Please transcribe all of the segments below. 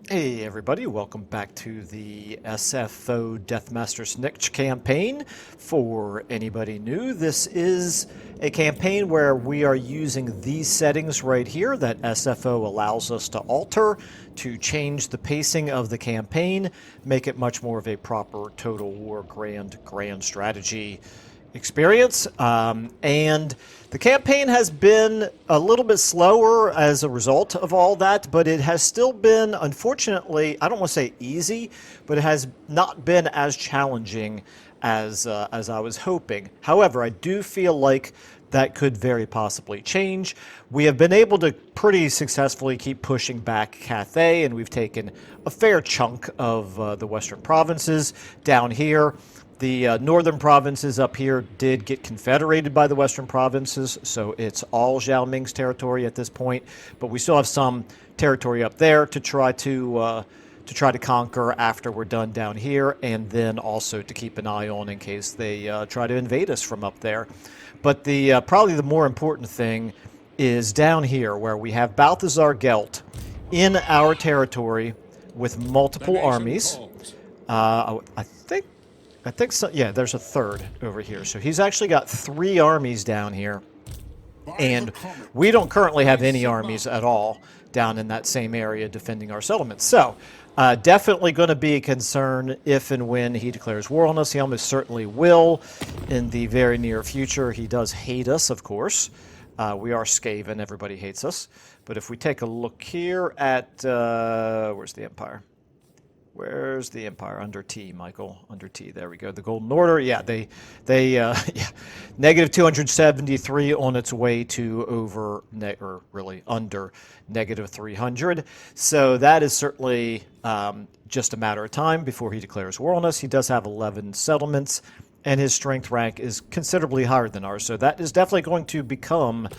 Hey everybody, welcome back to the SFO Deathmaster Snikch campaign. For anybody new, this is a campaign where we are using these settings right here that SFO allows us to alter to change the pacing of the campaign, make it much more of a proper Total War grand strategy experience. And the campaign has been a little bit slower as a result of all that, but it has still been, unfortunately, I don't want to say easy, but it has not been as challenging as I was hoping. However, I do feel like that could very possibly change. We have been able to pretty successfully keep pushing back Cathay, and we've taken a fair chunk of the western provinces down here. The northern provinces up here did get confederated by the western provinces, so it's all Zhao Ming's territory at this point. But we still have some territory up there to try to conquer after we're done down here, and then also to keep an eye on in case they try to invade us from up there. But the probably the more important thing is down here, where we have Balthazar Gelt in our territory with multiple armies. I think so. Yeah, there's a third over here. So he's actually got 3 armies down here. And we don't currently have any armies at all down in that same area defending our settlements. So definitely going to be a concern if and when he declares war on us. He almost certainly will in the very near future. He does hate us, of course. We are Skaven. Everybody hates us. But if we take a look here at... where's the Empire? Where's the Empire? Under T, Michael. Under T. There we go. The Golden Order. Yeah, they yeah, negative 273 on its way to over, or really under negative 300. So that is certainly just a matter of time before he declares war on us. He does have 11 settlements, and his strength rank is considerably higher than ours. So that is definitely going to become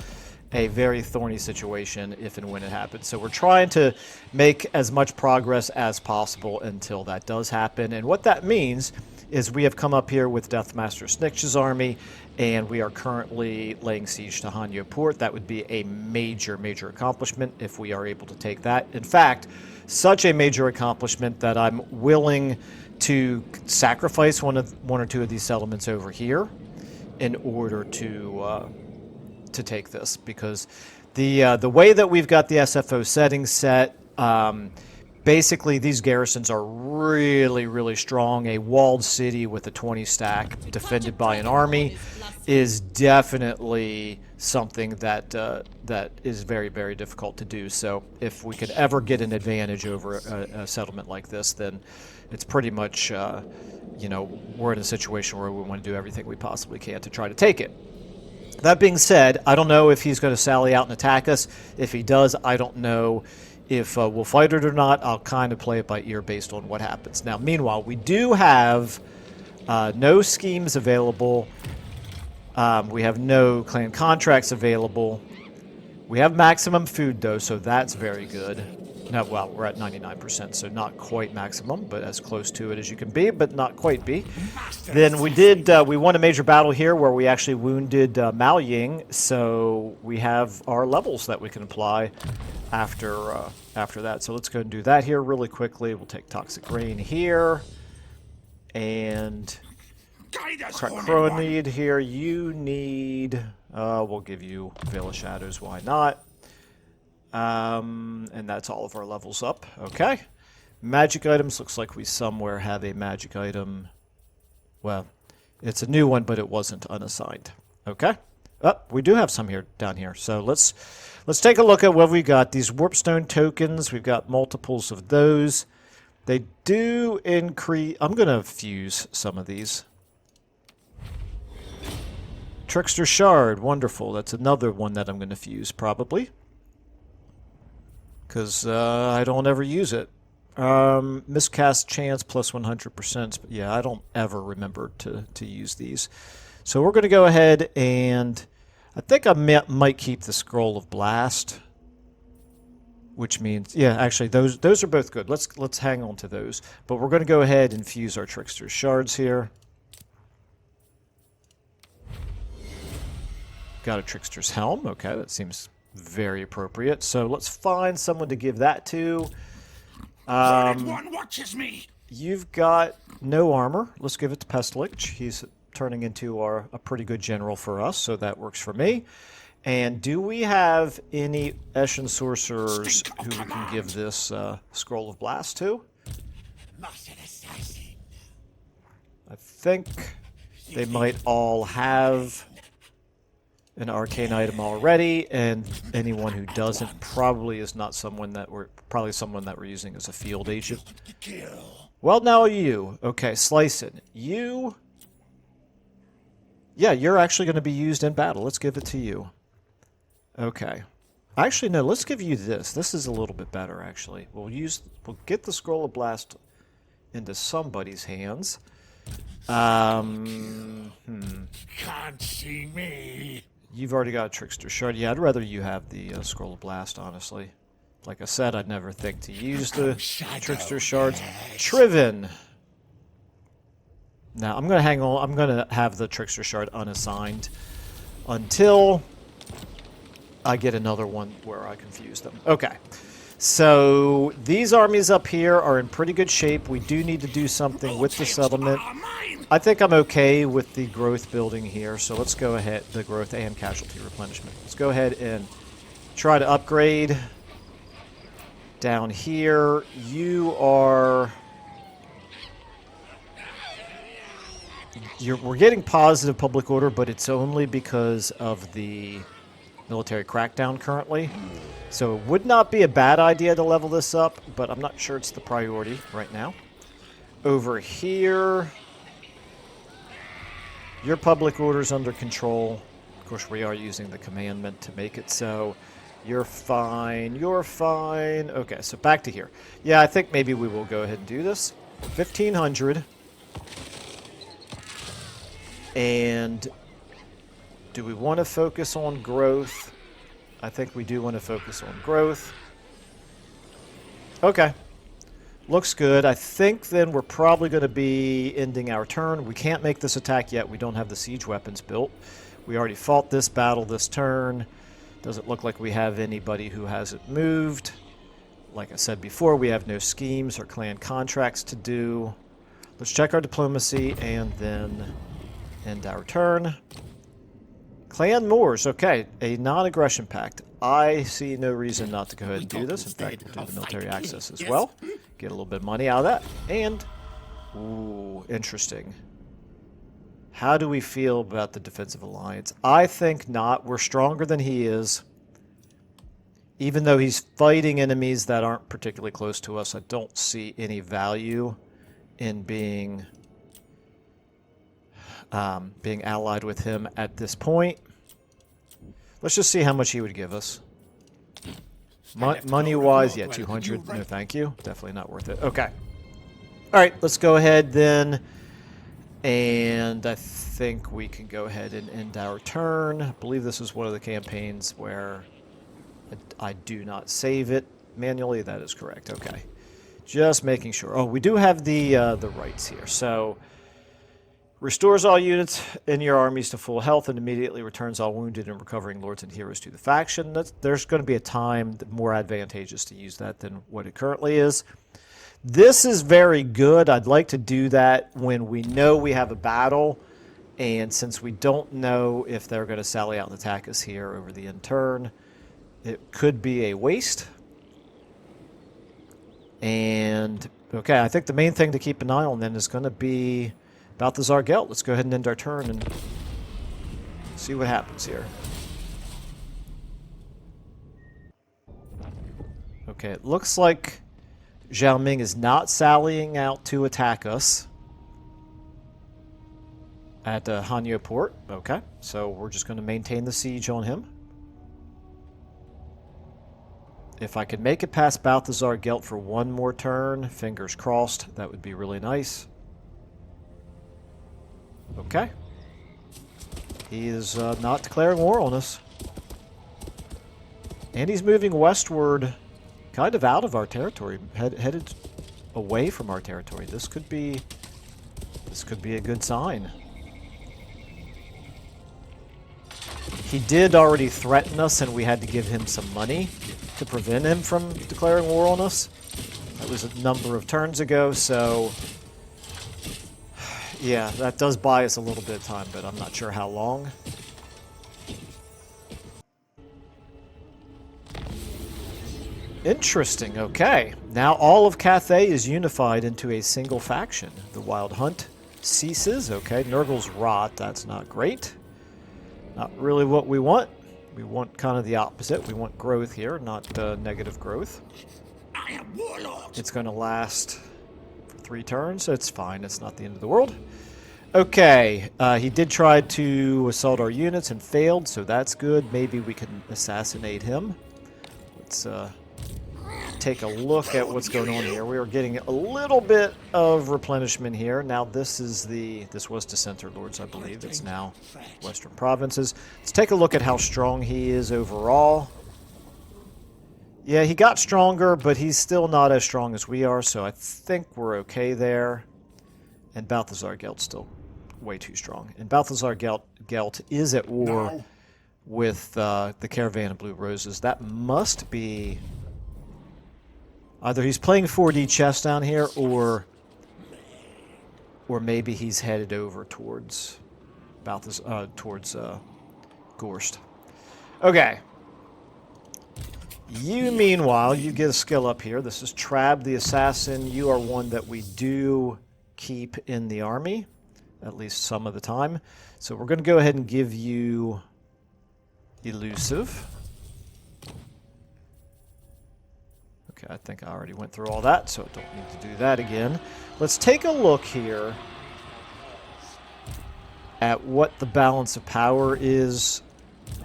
a very thorny situation if and when it happens. So we're trying to make as much progress as possible until that does happen. And what that means is we have come up here with Deathmaster Snikch's army, and we are currently laying siege to Hanyu port. That would be a major, major accomplishment if we are able to take that. In fact, such a major accomplishment that I'm willing to sacrifice one or two of these settlements over here in order to to take this, because the way that we've got the SFO settings set, basically these garrisons are really, really strong. A walled city with a 20 stack defended by an army is definitely something that that is very, very difficult to do. So if we could ever get an advantage over a settlement like this, then it's pretty much, you know, we're in a situation where we want to do everything we possibly can to try to take it. That being said, I don't know if he's going to sally out and attack us. If he does, I don't know if we'll fight it or not. I'll kind of play it by ear based on what happens. Now, meanwhile, we do have no schemes available. We have no clan contracts available. We have maximum food, though, so that's very good. No, well, we're at 99%, so not quite maximum, but as close to it as you can be, but not quite be. Then we won a major battle here where we actually wounded Mao Ying, so we have our levels that we can apply after that. So let's go and do that here really quickly. We'll take Toxic Rain here, and Crow need here. You need, we'll give you Veil of Shadows, why not? And that's all of our levels up. Okay. Magic items. Looks like we somewhere have a magic item. Well, it's a new one, but it wasn't unassigned. Okay. Oh, we do have some here down here. So let's take a look at what we got. These Warpstone tokens. We've got multiples of those. They do increase. I'm going to fuse some of these. Trickster Shard. Wonderful. That's another one that I'm going to fuse probably, because I don't ever use it. Miscast chance plus 100%. But yeah, I don't ever remember to use these. So we're going to go ahead and I think I might keep the Scroll of Blast, which means, yeah, actually those are both good. Let's hang on to those. But we're going to go ahead and fuse our Trickster Shards here. Got a Trickster's Helm. Okay, that seems very appropriate. So let's find someone to give that to. One watches me. You've got no armor. Let's give it to Snikch. He's turning into a pretty good general for us, so that works for me. And do we have any Eshin sorcerers who we can give this Scroll of Blast to? I think they might all have an arcane item already, and anyone who doesn't probably is not someone that we're using as a field agent. Well, now you. Okay, Slicin'. You. Yeah, you're actually going to be used in battle. Let's give it to you. Okay. Actually, no, let's give you this. This is a little bit better, actually. We'll get the Scroll of Blast into somebody's hands. Can't see me. You've already got a Trickster Shard. Yeah, I'd rather you have the Scroll of Blast, honestly. Like I said, I'd never think to use the Trickster Shards. Triven. Now, I'm going to hang on. I'm going to have the Trickster Shard unassigned until I get another one where I can fuse them. Okay. So these armies up here are in pretty good shape. We do need to do something with the settlement. I think I'm okay with the growth building here, so let's go ahead, the growth and casualty replenishment. Let's go ahead and try to upgrade down here. We're getting positive public order, but it's only because of the military crackdown currently. So it would not be a bad idea to level this up, but I'm not sure it's the priority right now. Over here, your public order's under control. Of course, we are using the commandment to make it so. You're fine. You're fine. Okay, so back to here. Yeah, I think maybe we will go ahead and do this. 1,500. And do we want to focus on growth? I think we do want to focus on growth. Okay. Looks good. I think then we're probably going to be ending our turn. We can't make this attack yet. We don't have the siege weapons built. We already fought this battle this turn. Doesn't look like we have anybody who hasn't moved. Like I said before, we have no schemes or clan contracts to do. Let's check our diplomacy and then end our turn. Clan Moors, okay, a non-aggression pact. I see no reason not to go ahead and do this. In fact, we'll do the military access as well. Get a little bit of money out of that. And, ooh, interesting. How do we feel about the defensive alliance? I think not. We're stronger than he is. Even though he's fighting enemies that aren't particularly close to us, I don't see any value in being allied with him at this point. Let's just see how much he would give us. Money-wise, yeah, 200. No, thank you. Definitely not worth it. Okay. All right, let's go ahead then. And I think we can go ahead and end our turn. I believe this is one of the campaigns where I do not save it manually. That is correct. Okay. Just making sure. Oh, we do have the rights here. So, restores all units in your armies to full health and immediately returns all wounded and recovering lords and heroes to the faction. There's going to be a time more advantageous to use that than what it currently is. This is very good. I'd like to do that when we know we have a battle, and since we don't know if they're going to sally out and attack us here over the end turn, it could be a waste. And, okay, I think the main thing to keep an eye on then is going to be Balthazar Gelt. Let's go ahead and end our turn and see what happens here. Okay, it looks like Zhao Ming is not sallying out to attack us at Hanyu port. Okay, so we're just going to maintain the siege on him. If I could make it past Balthazar Gelt for one more turn, fingers crossed, that would be really nice. Okay. He is not declaring war on us. And he's moving westward, kind of out of our territory, headed away from our territory. This could be a good sign. He did already threaten us, and we had to give him some money to prevent him from declaring war on us. That was a number of turns ago, so yeah, that does buy us a little bit of time, but I'm not sure how long. Interesting, okay. Now all of Cathay is unified into a single faction. The Wild Hunt ceases, okay. Nurgle's rot, that's not great. Not really what we want. We want kind of the opposite. We want growth here, not negative growth. I am warlord. It's going to last for 3 turns. It's fine. It's not the end of the world. Okay. He did try to assault our units and failed, so that's good. Maybe we can assassinate him. Let's take a look at what's going on here. We are getting a little bit of replenishment here. Now this was Dissenter Lords, I believe. It's now Western Provinces. Let's take a look at how strong he is overall. Yeah, he got stronger, but he's still not as strong as we are, so I think we're okay there. And Balthazar Gelt's still way too strong. And Balthazar Gelt is at war with the Caravan of Blue Roses. That must be either he's playing 4D chess down here, or maybe he's headed over towards Gorst. Okay. You, meanwhile, you get a skill up here. This is Trab the Assassin. You are one that we do keep in the army, at least some of the time. So we're going to go ahead and give you Elusive. I think I already went through all that, so I don't need to do that again. Let's take a look here at what the balance of power is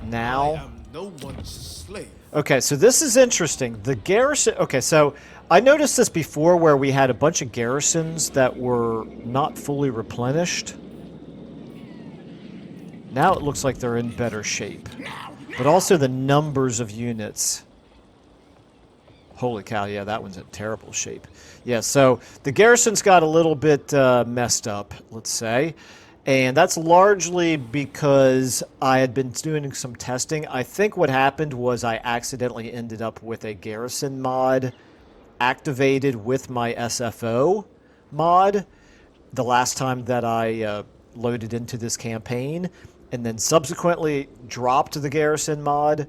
now. I am no one's slave. Okay, so this is interesting. The garrison... Okay, so I noticed this before where we had a bunch of garrisons that were not fully replenished. Now it looks like they're in better shape. But also the numbers of units... Holy cow, yeah, that one's in terrible shape. Yeah, so the garrison's got a little bit messed up, let's say. And that's largely because I had been doing some testing. I think what happened was I accidentally ended up with a garrison mod activated with my SFO mod the last time that I loaded into this campaign. and then subsequently dropped the garrison mod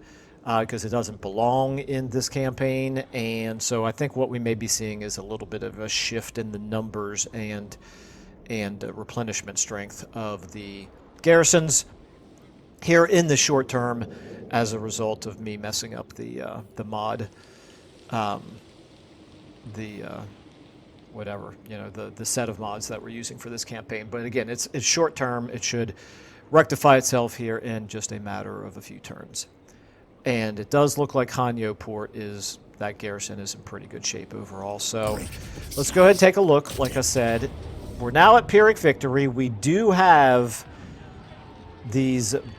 because it doesn't belong in this campaign. And so I think what we may be seeing is a little bit of a shift in the numbers and replenishment strength of the garrisons here in the short term as a result of me messing up the mod, whatever, the set of mods that we're using for this campaign. But again, it's short term. It should rectify itself here in just a matter of a few turns. And it does look like Hanyu port that garrison is in pretty good shape overall. So let's go ahead and take a look. Like I said, we're now at Pyrrhic victory. We do have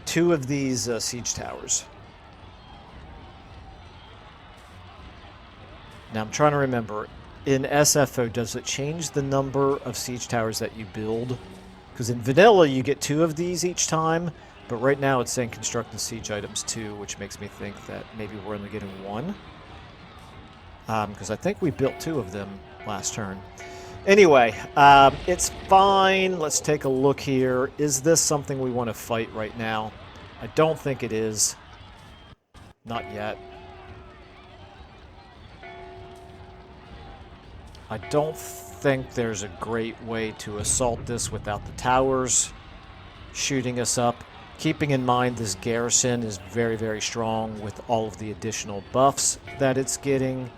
two of these siege towers. Now I'm trying to remember, in SFO, does it change the number of siege towers that you build? Because in vanilla you get 2 of these each time, but right now it's saying construct the siege items 2, which makes me think that maybe we're only getting 1. Because I think we built 2 of them last turn. Anyway, it's fine. Let's take a look here. Is this something we want to fight right now? I don't think it is. Not yet. I don't think there's a great way to assault this without the towers shooting us up. Keeping in mind this garrison is very, very strong with all of the additional buffs that it's getting.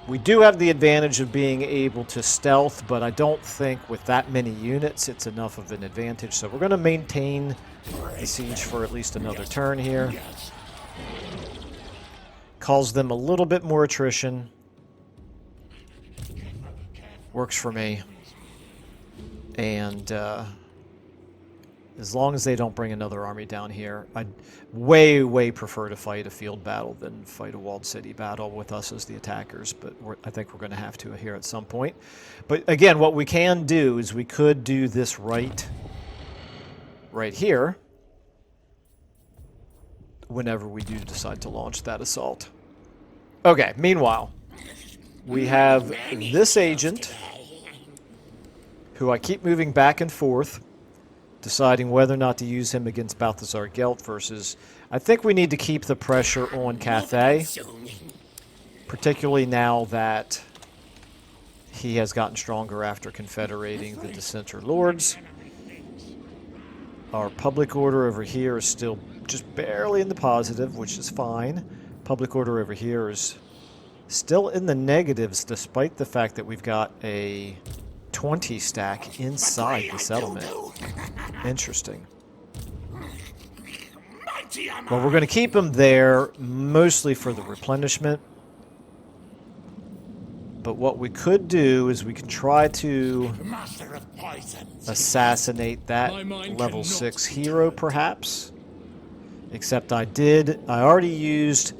We do have the advantage of being able to stealth, but I don't think with that many units it's enough of an advantage. So we're going to maintain the siege for at least another turn here. Calls them a little bit more attrition. Works for me. And as long as they don't bring another army down here, I'd way, way prefer to fight a field battle than fight a walled city battle with us as the attackers. But I think we're going to have to here at some point. But again, what we can do is we could do this right here whenever we do decide to launch that assault. Okay, meanwhile, we have this agent who I keep moving back and forth, deciding whether or not to use him against Balthazar Gelt versus... I think we need to keep the pressure on Cathay, particularly now that he has gotten stronger after confederating the Dissenter Lords. Our public order over here is still just barely in the positive, which is fine. Public order over here is still in the negatives, despite the fact that we've got a 20 stack inside the settlement. Interesting. Well, we're going to keep them there mostly for the replenishment. But what we could do is we can try to assassinate that level 6 hero, perhaps. Except I already used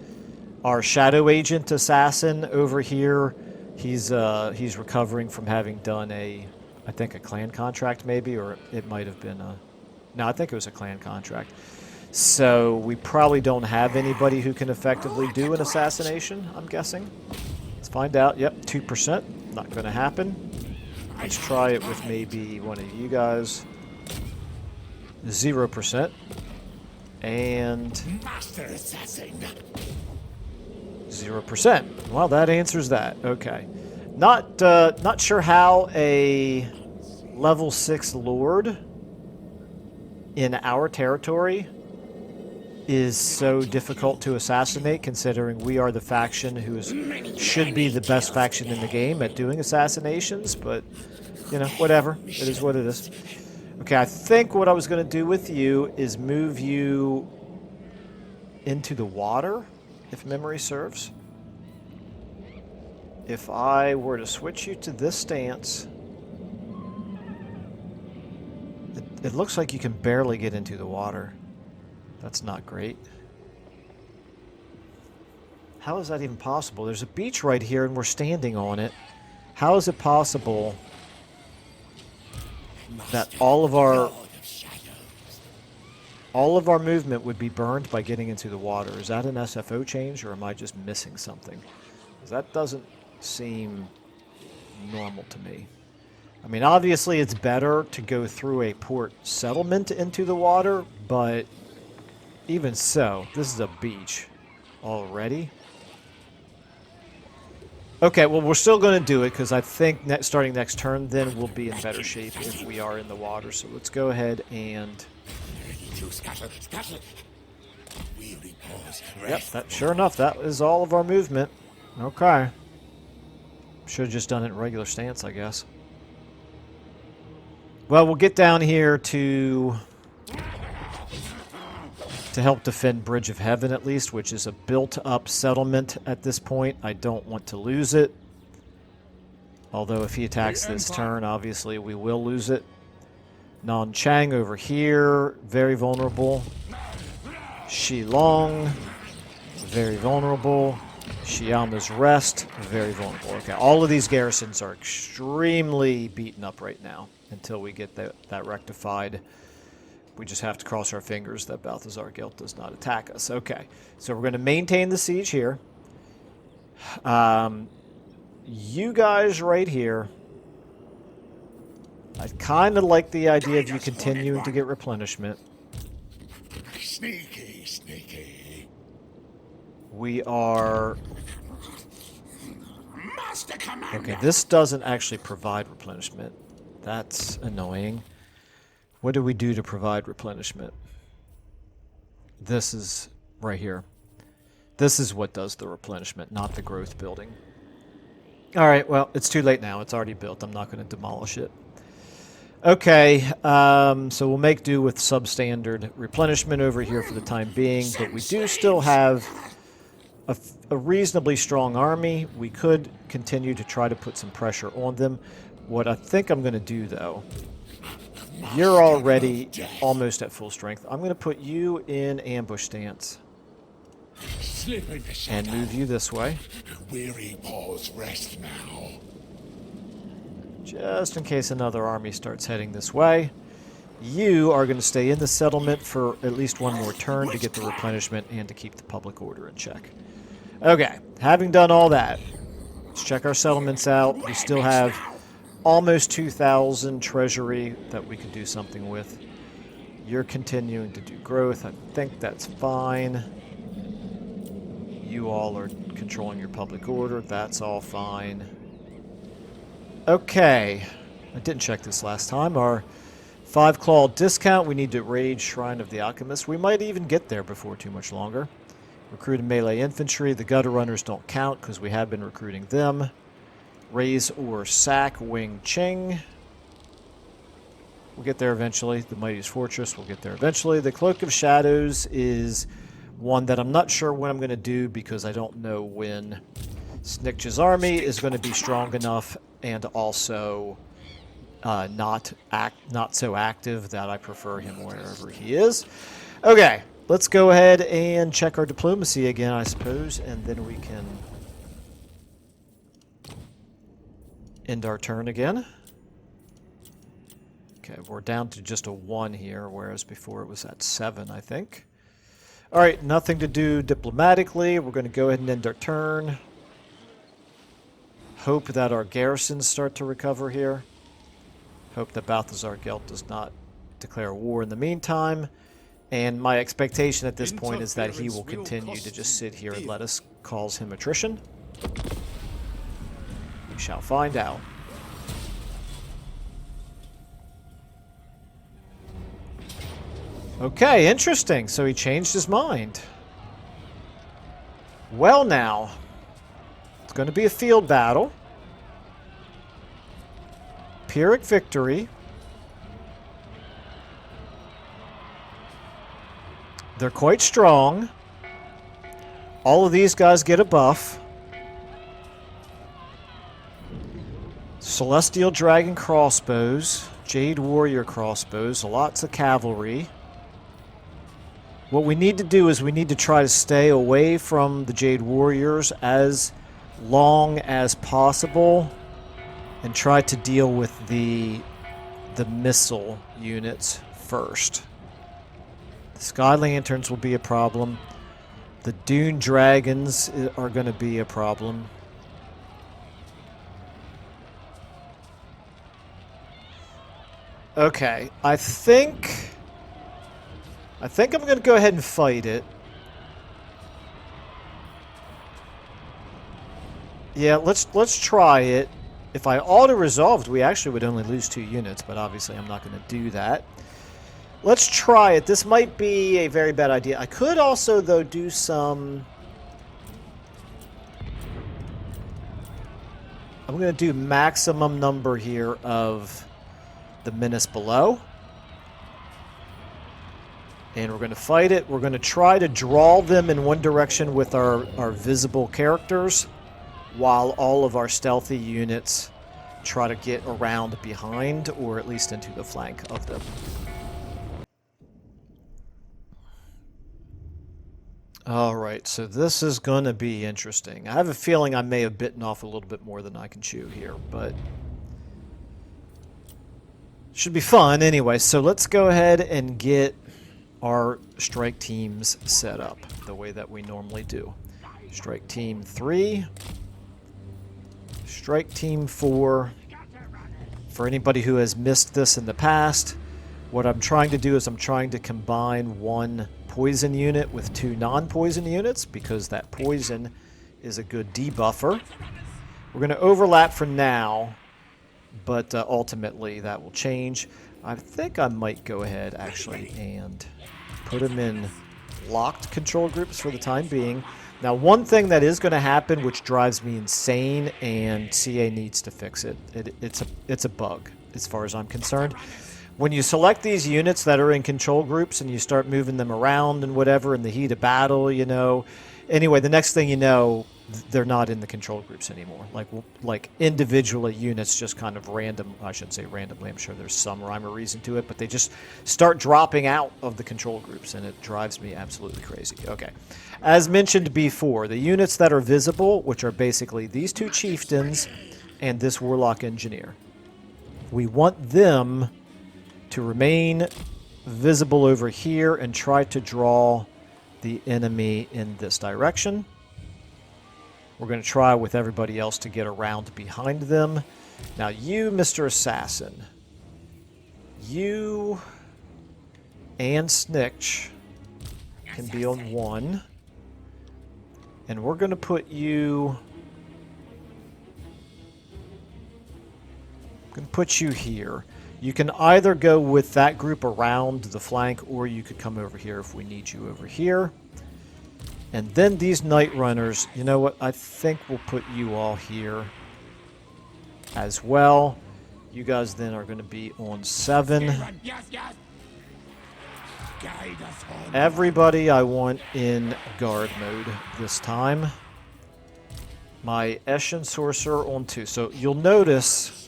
our Shadow Agent Assassin over here. He's recovering from having done I think a clan contract maybe, or it might have been no, I think it was a clan contract. So we probably don't have anybody who can effectively do an assassination, I'm guessing. Let's find out. Yep, 2%. Not going to happen. Let's try it with maybe one of you guys. 0%. And 0%. Well, that answers that. Okay. Not sure how a level 6 Lord in our territory is so difficult to assassinate, considering we are the faction who should be the best faction in the game at doing assassinations, but, whatever. It is what it is. Okay, I think what I was going to do with you is move you into the water, if memory serves. If I were to switch you to this stance, it looks like you can barely get into the water. That's not great. How is that even possible? There's a beach right here and we're standing on it. How is it possible that all of our movement would be burned by getting into the water? Is that an SFO change, or am I just missing something? 'Cause that doesn't seem normal to me. I mean, obviously it's better to go through a port settlement into the water, but even so, this is a beach already. Okay, well, we're still going to do it because I think starting next turn, then we'll be in better shape if we are in the water. So let's go ahead and... Yep, sure enough, that is all of our movement. Okay. Should have just done it in regular stance, I guess. Well, we'll get down here to help defend Bridge of Heaven, at least, which is a built-up settlement at this point. I don't want to lose it. Although if he attacks this turn, obviously we will lose it. Nan Chang over here, very vulnerable. Shilong, very vulnerable. Shiama's Rest, very vulnerable. Okay, all of these garrisons are extremely beaten up right now until we get that rectified. We just have to cross our fingers that Balthazar Gelt does not attack us. Okay, so we're going to maintain the siege here. You guys right here, I kind of like the idea of you continuing to get replenishment. Sneaky, sneaky. We are... Master Commander. Okay, this doesn't actually provide replenishment. That's annoying. What do we do to provide replenishment? This is right here. This is what does the replenishment, not the growth building. Alright, well, it's too late now. It's already built. I'm not going to demolish it. Okay, so we'll make do with substandard replenishment over here for the time being, but we do still have a reasonably strong army. We could continue to try to put some pressure on them. What I think I'm going to do, though, you're already almost at full strength. I'm going to put you in ambush stance and move you this way. Weary paws rest now. Just in case another army starts heading this way. You are going to stay in the settlement for at least one more turn to get the replenishment and to keep the public order in check. Okay, having done all that, let's check our settlements out. We still have almost 2,000 treasury that we could do something with. You're continuing to do growth. I think that's fine. You all are controlling your public order. That's all fine. Okay. I didn't check this last time. Our 5-claw discount, we need to raid Shrine of the Alchemist. We might even get there before too much longer. Recruited melee infantry. The gutter runners don't count because we have been recruiting them. Raise or sack Wing Ching. We'll get there eventually. The Mightiest Fortress, we'll get there eventually. The Cloak of Shadows is one that I'm not sure when I'm going to do because I don't know when Snikch's army is going to be strong enough and also not so active that I prefer him wherever he is. Okay, let's go ahead and check our diplomacy again, I suppose, and then we can end our turn again. Okay, we're down to just a 1 here, whereas before it was at 7, I think. Alright, nothing to do diplomatically. We're going to go ahead and end our turn. Hope that our garrisons start to recover here. Hope that Balthazar Gelt does not declare war in the meantime. And my expectation at this point is that he will continue to just sit here and let us cause him attrition. We shall find out. Okay, interesting. So he changed his mind. Well now, it's going to be a field battle. Pyrrhic victory. They're quite strong. All of these guys get a buff. Celestial Dragon crossbows. Jade Warrior crossbows. Lots of cavalry. What we need to do is we need to try to stay away from the Jade Warriors as long as possible and try to deal with the missile units first. The Sky Lanterns will be a problem. The Dune Dragons are going to be a problem. Okay, I think I'm going to go ahead and fight it. Yeah, let's try it. If I auto-resolved, we actually would only lose 2 units, but obviously I'm not going to do that. Let's try it. This might be a very bad idea. I could also, though, do some... I'm going to do maximum number here of the menace below. And we're going to fight it. We're going to try to draw them in one direction with our visible characters, while all of our stealthy units try to get around behind, or at least into the flank of them. Alright, so this is going to be interesting. I have a feeling I may have bitten off a little bit more than I can chew here, but... should be fun anyway. So let's go ahead and get our strike teams set up the way that we normally do. Strike team 3... Strike Team 4. For anybody who has missed this in the past, what I'm trying to do is I'm trying to combine 1 poison unit with 2 non-poison units, because that poison is a good debuffer. We're going to overlap for now, but ultimately that will change. I think I might go ahead actually and put them in locked control groups for the time being. Now, one thing that is going to happen, which drives me insane, and CA needs to fix it. It's a bug, as far as I'm concerned. When you select these units that are in control groups and you start moving them around and whatever in the heat of battle, you know. Anyway, the next thing you know, they're not in the control groups anymore. Like individually, units just kind of random. I shouldn't say randomly. I'm sure there's some rhyme or reason to it, but they just start dropping out of the control groups, and it drives me absolutely crazy. Okay, as mentioned before, the units that are visible, which are basically these 2 chieftains and this warlock engineer, we want them to remain visible over here and try to draw the enemy in this direction. We're going to try with everybody else to get around behind them. Now you, Mr. Assassin, you and Snikch can be on 1. And we're going to put you... I'm going to put you here. You can either go with that group around the flank, or you could come over here if we need you over here. And then these Night Runners, you know what? I think we'll put you all here as well. You guys then are going to be on 7. Everybody I want in guard mode this time. My Eshin Sorcerer on 2. So you'll notice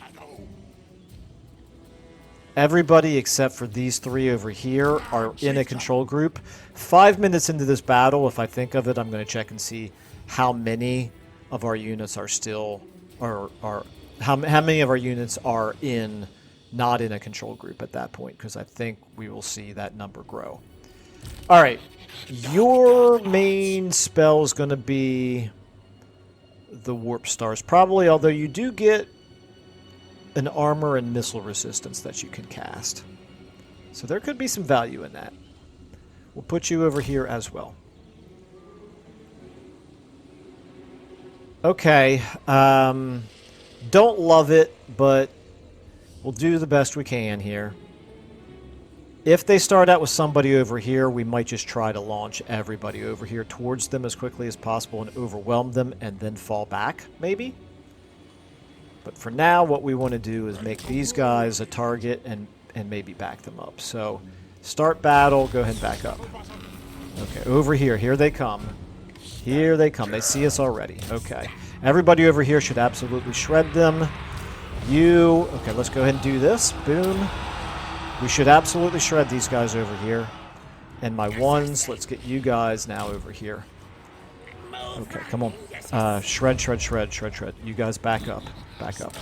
everybody except for these 3 over here are in a control group. 5 minutes into this battle, if I think of it, I'm going to check and see how many of our units are still, or how many of our units are not in a control group at that point, because I think we will see that number grow. All right, your main spell is going to be the Warp Stars, probably, although you do get an armor and missile resistance that you can cast. So there could be some value in that. We'll put you over here as well. Okay. Don't love it, but we'll do the best we can here. If they start out with somebody over here, we might just try to launch everybody over here towards them as quickly as possible and overwhelm them and then fall back, maybe. But for now, what we want to do is make these guys a target and maybe back them up. So, start battle, go ahead and back up. Okay, over here. Here they come. Here they come. They see us already. Okay. Everybody over here should absolutely shred them. Okay, let's go ahead and do this. Boom. We should absolutely shred these guys over here. And my 1s, let's get you guys now over here. Okay, come on. Shred, shred, shred, shred, shred. You guys back up. Back up.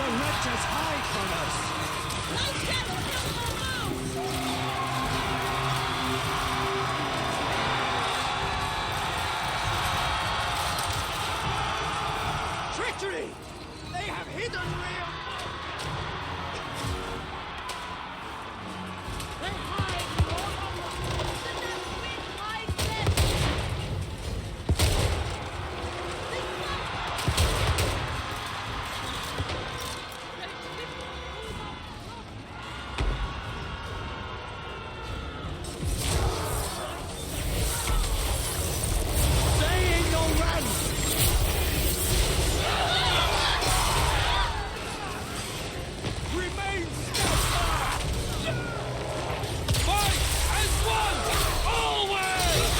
your wretches hide from us! Treachery! They have hidden real... They hide Stay in your ranks! Remain steadfast! Fight as one! Always!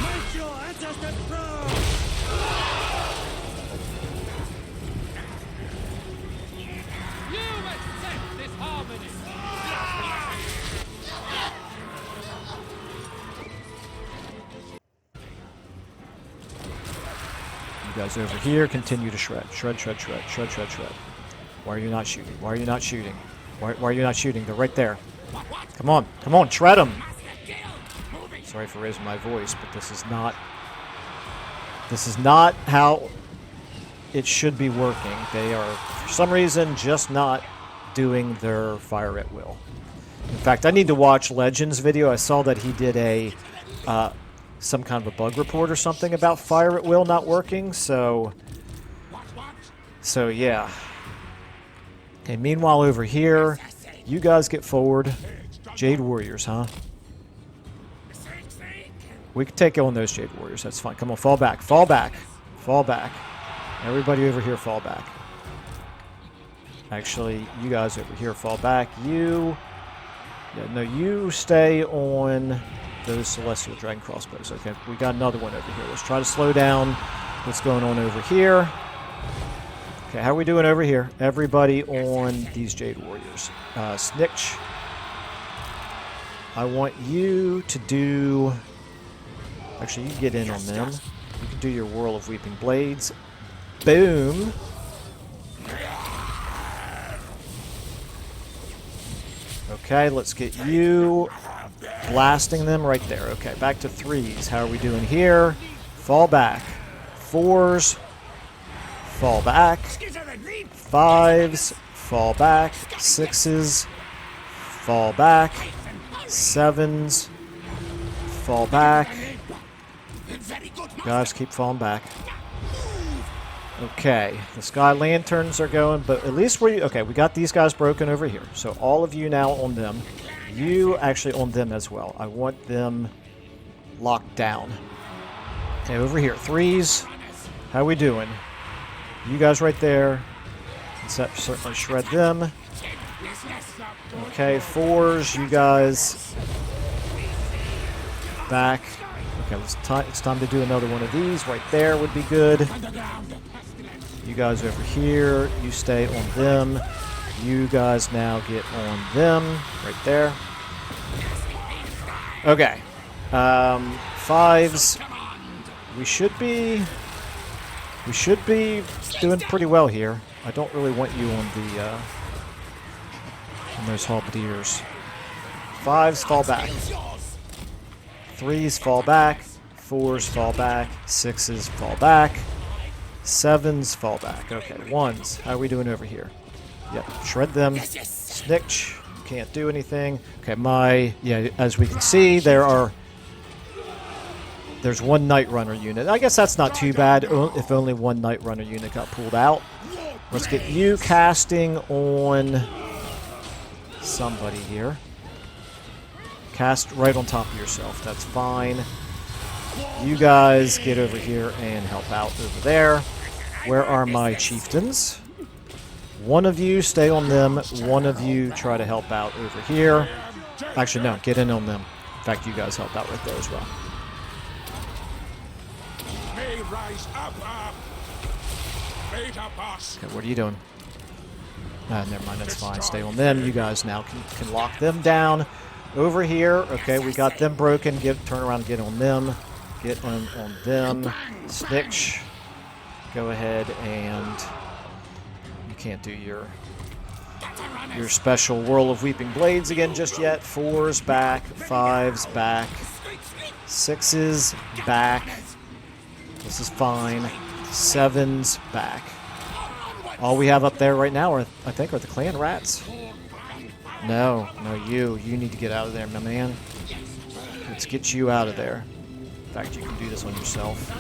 Make your ancestors proud! You accept this harmony! You guys over here continue to shred. Shred, shred, shred, shred, shred, shred. Why are you not shooting? Why are you not shooting? Why are you not shooting? They're right there. Come on, come on, shred them! Sorry for raising my voice, but this is not how it should be working. They are, for some reason, just not doing their fire at will. In fact, I need to watch Legend's video. I saw that he did a some kind of a bug report or something about fire at will not working. So yeah. Okay. Meanwhile, over here, you guys get forward. Jade Warriors, huh? We can take on those Jade Warriors. That's fine. Come on, fall back, fall back, fall back. Everybody over here, fall back. Actually, you guys over here, fall back. You stay on those Celestial Dragon crossbows. Okay, we got another one over here. Let's try to slow down what's going on over here. Okay, how are we doing over here? Everybody on these Jade Warriors. Snikch, I want you to do... Actually, you get in on them. You can do your Whirl of Weeping Blades. Boom. Okay, let's get you blasting them right there. Okay, back to threes. How are we doing here? Fall back. Fours. Fall back. Fives. Fall back. Sixes. Fall back. Sevens. Fall back. Guys, keep falling back. Okay, the Sky Lanterns are going, but at least we... Okay, we got these guys broken over here. So all of you now on them. You actually on them as well. I want them locked down. Okay, over here. Threes. How we doing? You guys right there. Let's certainly shred them. Okay, fours. You guys back. Okay, it's time to do another one of these. Right there would be good. You guys over here, you stay on them. You guys now get on them. Right there. Okay. Fives. We should be doing pretty well here. I don't really want you on the on those halberdiers. Fives fall back. Threes fall back. Fours fall back. Sixes fall back. Sevens fall back. Okay, ones. How are we doing over here? Yep, shred them. Snikch. Can't do anything. Okay, as we can see, there's one Night Runner unit. I guess that's not too bad if only one Night Runner unit got pulled out. Let's get you casting on somebody here. Cast right on top of yourself. That's fine. You guys get over here and help out over there. Where are my chieftains? One of you stay on them. One of you try to help out over here. Actually, no. Get in on them. In fact, you guys help out right there as well. Okay, what are you doing? Never mind. That's fine. Stay on them. You guys now can lock them down. Over here, okay, we got them broken. Turn around and get on them. Get on them. Snikch. go ahead and you can't do your special Whirl of Weeping Blades again just yet. 4s back, 5s back, 6s back. This is fine. 7s back. All we have up there right now are, I think, are the clan rats. No, you need to get out of there, my man. Let's get you out of there. In fact, you can do this on yourself.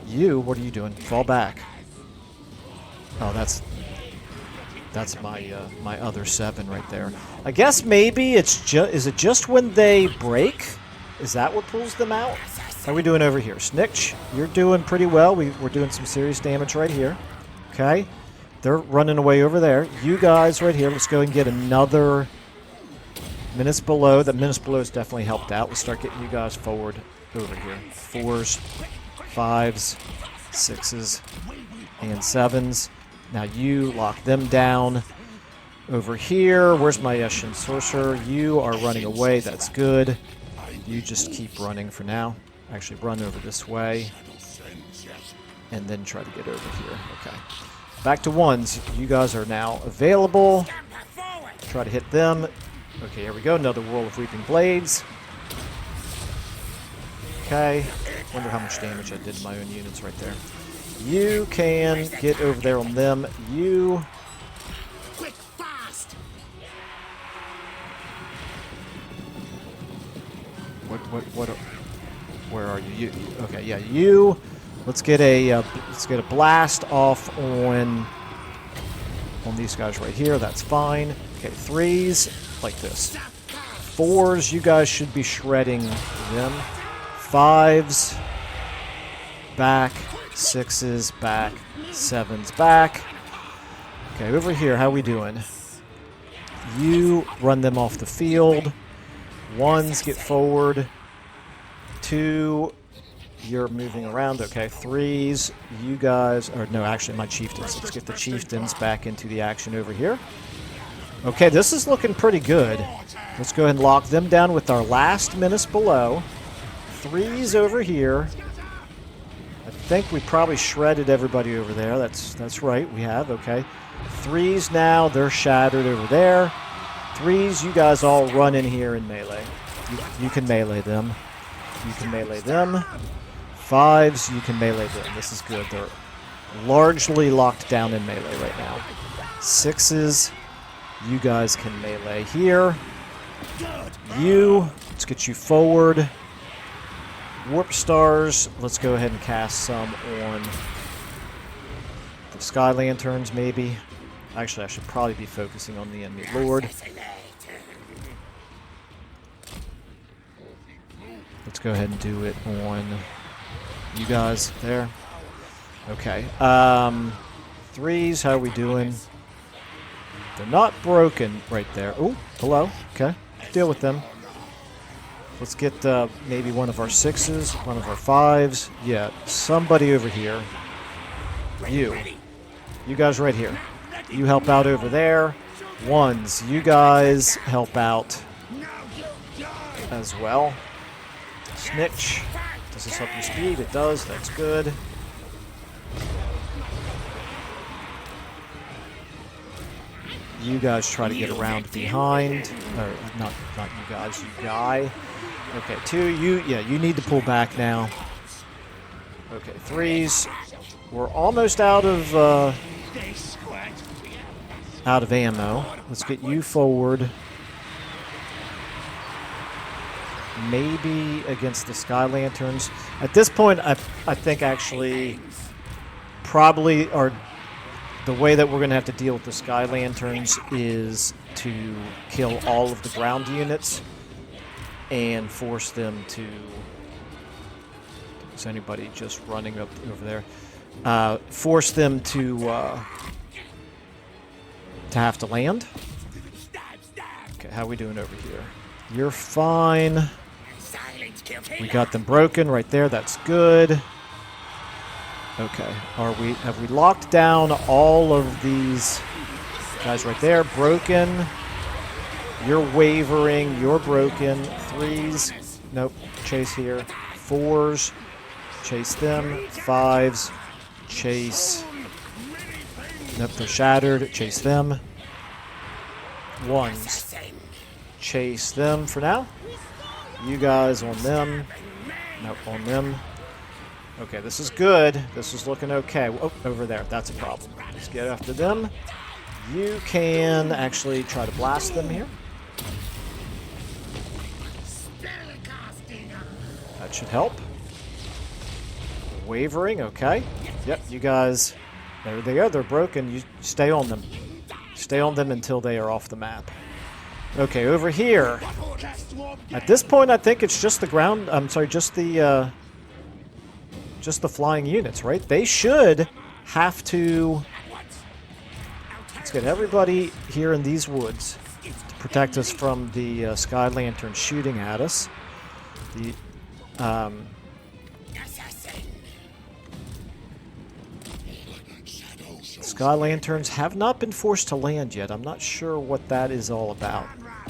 You, what are you doing? Fall back. Oh, that's my my other 7 right there. I guess maybe it's is it just when they break? Is that what pulls them out? How are we doing over here? Snikch, you're doing pretty well. We're doing some serious damage right here. Okay. They're running away over there. You guys right here, let's go and get another Menace Below. The Menace Below has definitely helped out. Let's start getting you guys forward over here. 4s, 5s, 6s, and 7s. Now you lock them down over here. Where's my Eshin Sorcerer? You are running away. That's good. You just keep running for now. Actually, run over this way. And then try to get over here. Okay. Back to 1s. You guys are now available. Try to hit them. Okay, here we go. Another Whirl of Weeping Blades. Okay. Wonder how much damage I did to my own units right there. You can get over there on them. You... Quick, fast! What, where are you? Okay, yeah, you... Let's get a blast off on these guys right here. That's fine. Okay, 3s like this. 4s, you guys should be shredding them. 5s back, 6s back, 7s back. Okay, over here, how we doing? You run them off the field. 1s get forward. 2. You're moving around. Okay, 3s, you guys, or no, actually my chieftains. Let's get the chieftains back into the action over here. Okay, this is looking pretty good. Let's go ahead and lock them down with our last Menace Below. 3s over here. I think we probably shredded everybody over there. That's right, we have, okay. 3s now, they're shattered over there. 3s, you guys all run in here and melee. You can melee them. You can melee them. 5s, you can melee them. This is good. They're largely locked down in melee right now. 6s, you guys can melee here. Let's get you forward. Warp Stars, let's go ahead and cast some on the Sky Lanterns, maybe. Actually, I should probably be focusing on the Enemy Lord. Let's go ahead and do it on you guys there. Okay. 3s, how are we doing? They're not broken right there. Oh, hello. Okay. Deal with them. Let's get maybe one of our 6s, one of our 5s. Yeah, somebody over here. You guys right here. You help out over there. 1s, you guys help out as well. Snikch. Does this help your speed? It does. That's good. You guys try to get around behind. Or not you guys, you guy. Okay, 2, you need to pull back now. Okay, 3s. We're almost out of ammo. Let's get you forward. Maybe against the Sky Lanterns. At this point, I think actually probably the way that we're going to have to deal with the Sky Lanterns is to kill all of the ground units and force them to... Is anybody just running up over there? Force them to have to land. Okay, how are we doing over here? You're fine. We got them broken right there. That's good. Okay. Have we locked down all of these guys right there? Broken. You're wavering. You're broken. 3s. Nope. Chase here. 4s. Chase them. 5s. Chase. Nope, they're shattered. Chase them. 1s. Chase them for now. You guys on them. Nope, on them. Okay, this is good. This is looking okay. Oh, over there. That's a problem. Let's get after them. You can actually try to blast them here. That should help. Wavering, okay. Yep, you guys, there they are. They're broken. You stay on them. Stay on them until they are off the map. Okay, over here. At this point, I think it's just the ground. I'm sorry, just the flying units, right? They should have to. Let's get everybody here in these woods to protect us from the Sky Lantern shooting at us. The Sky Lanterns have not been forced to land yet. I'm not sure what that is all about.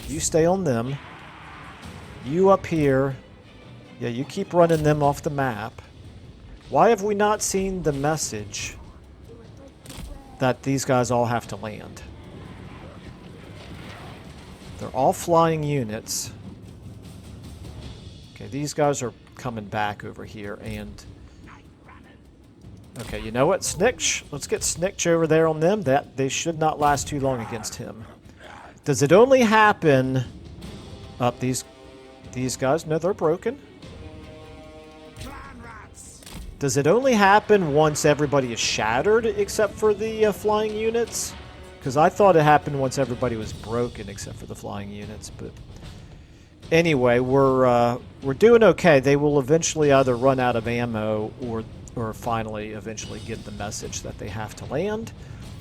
You stay on them. You up here. Yeah, you keep running them off the map. Why have we not seen the message that these guys all have to land? They're all flying units. Okay, these guys are coming back over here, and... Okay, you know what? Snikch. Let's get Snikch over there on them. They should not last too long against him. Does it only happen... Up these guys? No, they're broken. Does it only happen once everybody is shattered, except for the flying units? Because I thought it happened once everybody was broken, except for the flying units. But anyway, we're doing okay. They will eventually either run out of ammo or finally eventually get the message that they have to land.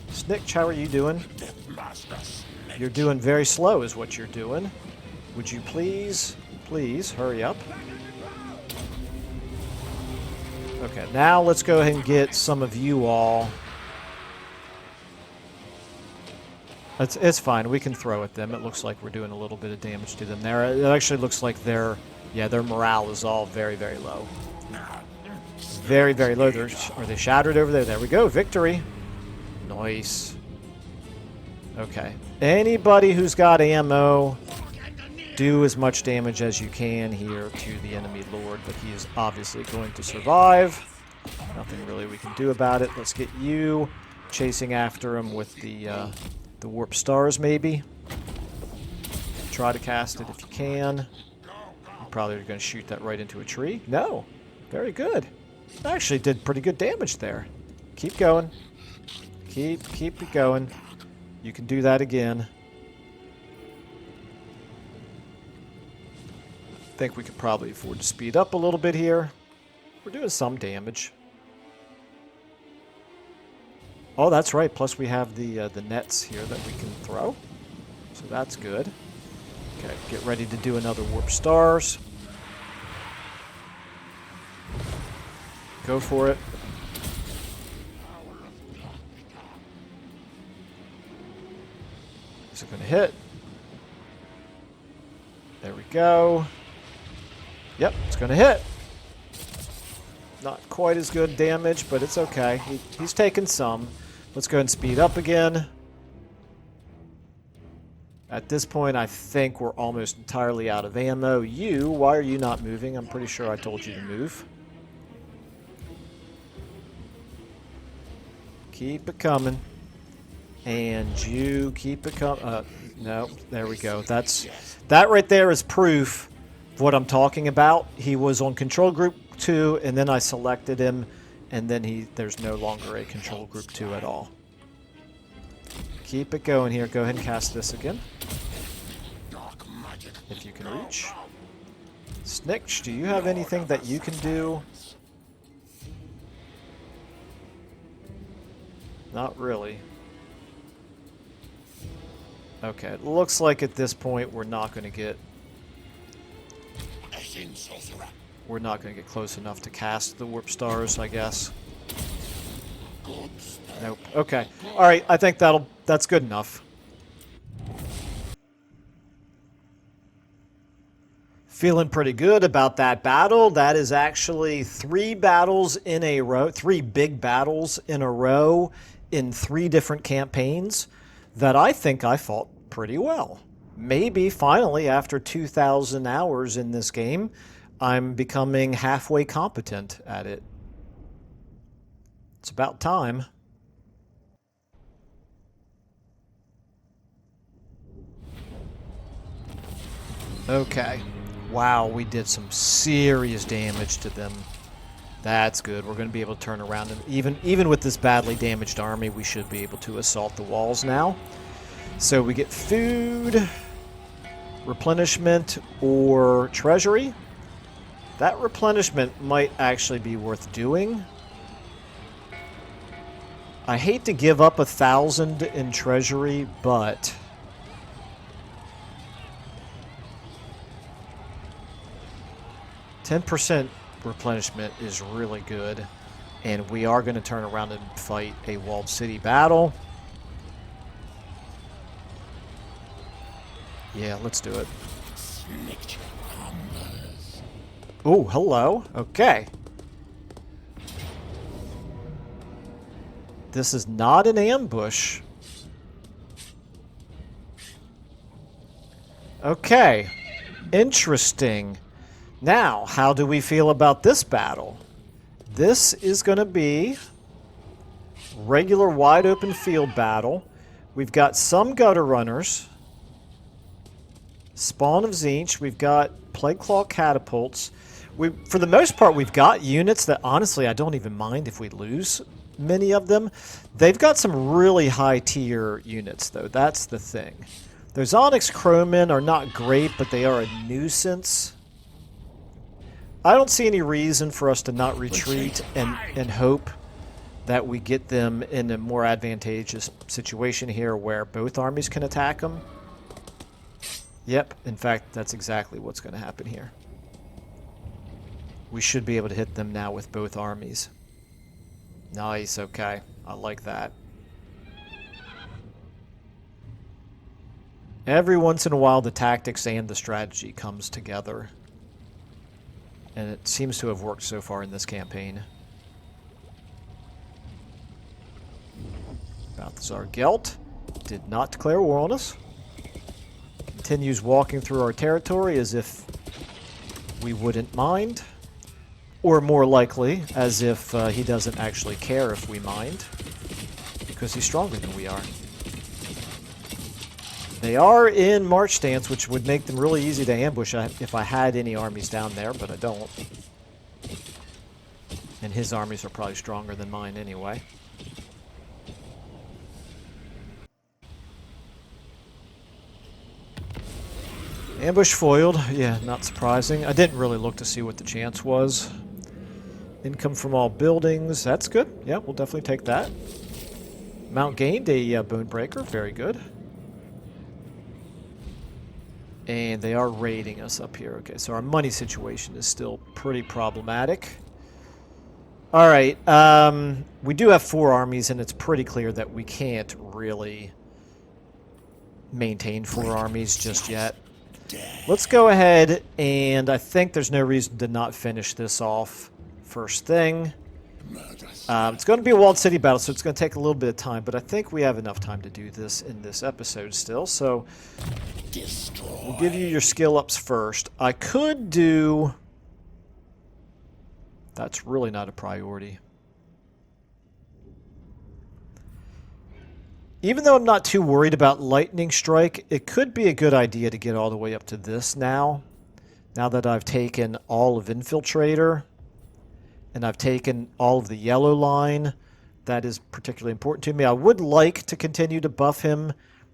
Snikch, how are you doing? You're doing very slow, is what you're doing. Would you please hurry up? Okay, now let's go ahead and get some of you all. It's fine. We can throw at them. It looks like we're doing a little bit of damage to them there. It actually looks like their morale is all very, very low. Very, very low. Are they shattered over there? There we go. Victory. Nice. Okay. Anybody who's got ammo, do as much damage as you can here to the enemy lord, but he is obviously going to survive. Nothing really we can do about it. Let's get you chasing after him with the warp stars, maybe. Try to cast it if you can. You probably are going to shoot that right into a tree. No. Very good. Actually did pretty good damage there. Keep going. Keep it going. You can do that again. I think we could probably afford to speed up a little bit here. We're doing some damage. Oh, that's right. Plus we have the nets here that we can throw. So that's good. Okay, get ready to do another warp stars. Go for it. Is it going to hit? There we go. Yep, it's going to hit. Not quite as good damage, but it's okay. He's taken some. Let's go ahead and speed up again. At this point, I think we're almost entirely out of ammo. Why are you not moving? I'm pretty sure I told you to move. Keep it coming. And you keep it coming. No, there we go. That right there is proof of what I'm talking about. He was on control group 2, and then I selected him, and then there's no longer a control group 2 at all. Keep it going here. Go ahead and cast this again. If you can reach. Snikch, do you have anything that you can do? Not really. Okay, it looks like at this point we're not going to get... We're not going to get close enough to cast the warp stars, I guess. Nope. Okay. Alright, I think that's good enough. Feeling pretty good about that battle. That is actually 3 battles in a row, 3 big battles in a row in 3 different campaigns that I think I fought pretty well. Maybe finally, after 2,000 hours in this game, I'm becoming halfway competent at it. It's about time. Okay. Wow, we did some serious damage to them. That's good. We're going to be able to turn around. And even with this badly damaged army, we should be able to assault the walls now. So we get food, replenishment, or treasury. That replenishment might actually be worth doing. I hate to give up 1,000 in treasury, but 10% replenishment is really good, and we are going to turn around and fight a walled city battle. Yeah, let's do it. Snikch combers. Oh, hello. Okay. This is not an ambush. Okay. Interesting. Now, how do we feel about this battle? This is going to be regular wide open field battle. We've got some gutter runners. Spawn of Snikch. We've got Plague Claw catapults. For the most part, we've got units that, honestly, I don't even mind if we lose many of them. They've got some really high-tier units, though. That's the thing. Those Onyx Crowmen are not great, but they are a nuisance. I don't see any reason for us to not retreat and hope that we get them in a more advantageous situation here where both armies can attack them. Yep, in fact, that's exactly what's going to happen here. We should be able to hit them now with both armies. Nice, okay. I like that. Every once in a while, the tactics and the strategy comes together. And it seems to have worked so far in this campaign. Balthazar Gelt did not declare war on us. Continues walking through our territory as if we wouldn't mind. Or more likely, as if he doesn't actually care if we mind. Because he's stronger than we are. They are in march stance, which would make them really easy to ambush if I had any armies down there, but I don't. And his armies are probably stronger than mine anyway. Ambush foiled. Yeah, not surprising. I didn't really look to see what the chance was. Income from all buildings. That's good. Yeah, we'll definitely take that. Mount gained a bone breaker. Very good. And they are raiding us up here. Okay, so our money situation is still pretty problematic. All right. We do have 4 armies, and it's pretty clear that we can't really maintain 4 armies just yet. Let's go ahead, and I think there's no reason to not finish this off first thing. It's going to be a walled city battle, so it's going to take a little bit of time, but I think we have enough time to do this in this episode still, so we'll give you your skill ups first. I could do... That's really not a priority. Even though I'm not too worried about Lightning Strike, it could be a good idea to get all the way up to this now. Now that I've taken all of Infiltrator, and I've taken all of the yellow line, that is particularly important to me. I would like to continue to buff him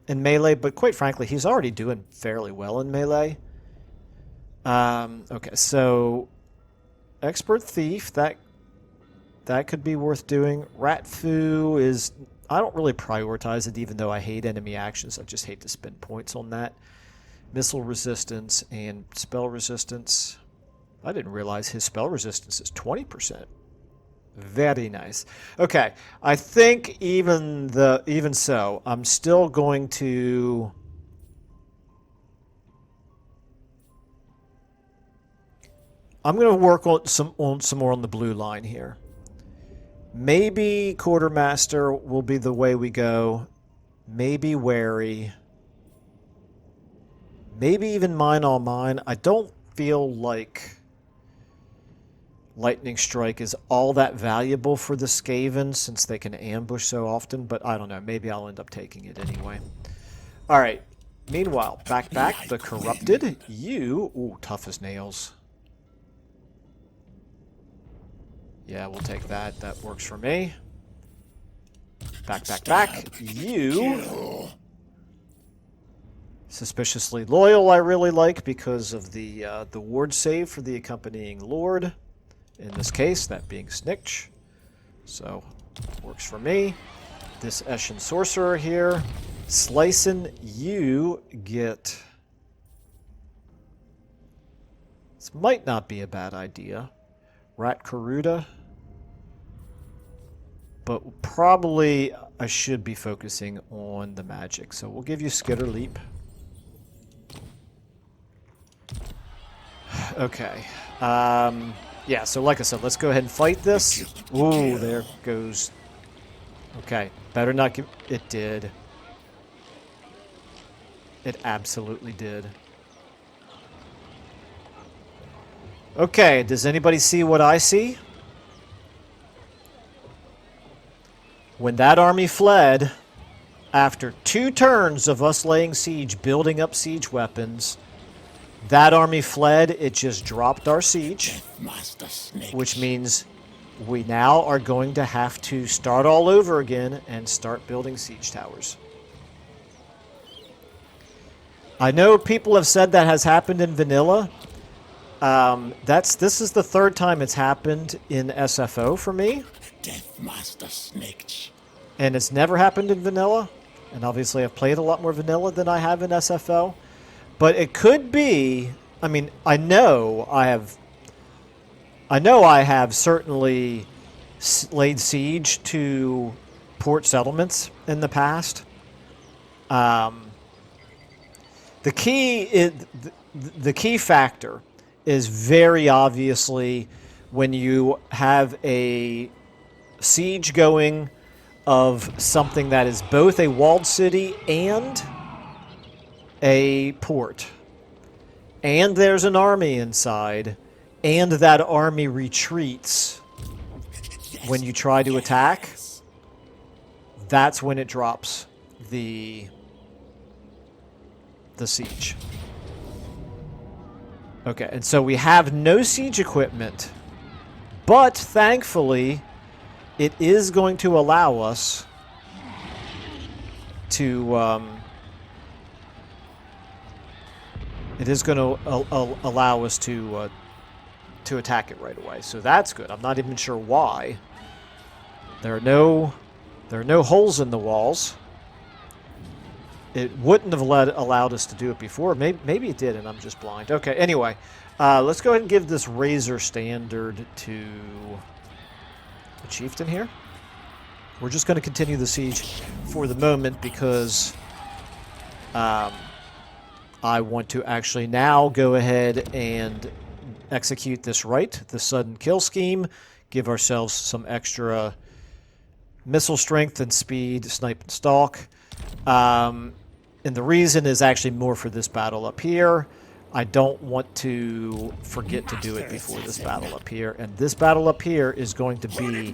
in melee, but quite frankly, he's already doing fairly well in melee. Okay, so Expert Thief, that could be worth doing. Rat Foo is... I don't really prioritize it, even though I hate enemy actions. I just hate to spend points on that. Missile resistance and spell resistance. I didn't realize his spell resistance is 20%. Very nice. Okay, I think even so, I'm still going to... I'm going to work on some more on the blue line here. Maybe Quartermaster will be the way we go. Maybe Wary. Maybe even Mine on Mine. I don't feel like Lightning Strike is all that valuable for the Skaven since they can ambush so often, but I don't know. Maybe I'll end up taking it anyway. All right. Meanwhile, back, the Corrupted. You... Ooh, tough as nails. Yeah, we'll take that. That works for me. Back. You... Suspiciously Loyal I really like because of the ward save for the accompanying Lord. In this case, that being Snikch. So, works for me. This Eshin Sorcerer here. Slicin', you get... This might not be a bad idea. Rat Karuda. But probably I should be focusing on the magic. So we'll give you Skitter Leap. Okay. Yeah, so like I said, let's go ahead and fight this. Ooh, there goes. Okay, better not give... It did. It absolutely did. Okay, does anybody see what I see? When that army fled, after 2 turns of us laying siege, building up siege weapons... That army fled, it just dropped our siege, which means we now are going to have to start all over again and start building siege towers. I know people have said that has happened in vanilla. This is the 3rd time it's happened in SFO for me. Deathmaster Snikch. And it's never happened in vanilla. And obviously I've played a lot more vanilla than I have in SFO. But it could be, I mean, I know I have certainly laid siege to port settlements in the past. The key factor is very obviously when you have a siege going of something that is both a walled city and a port, and there's an army inside, and that army retreats when you try to attack. That's when it drops the siege. Okay, and so we have no siege equipment, but thankfully it is going to allow us to allow us to attack it right away. So that's good. I'm not even sure why. There are no holes in the walls. It wouldn't have allowed us to do it before. Maybe it did, and I'm just blind. Okay, anyway. Let's go ahead and give this Razor Standard to the Chieftain here. We're just going to continue the siege for the moment because... I want to actually now go ahead and execute this rite, the sudden kill scheme, give ourselves some extra missile strength and speed, snipe and stalk. And the reason is actually more for this battle up here. I don't want to forget to do it before this battle up here. And this battle up here is going to be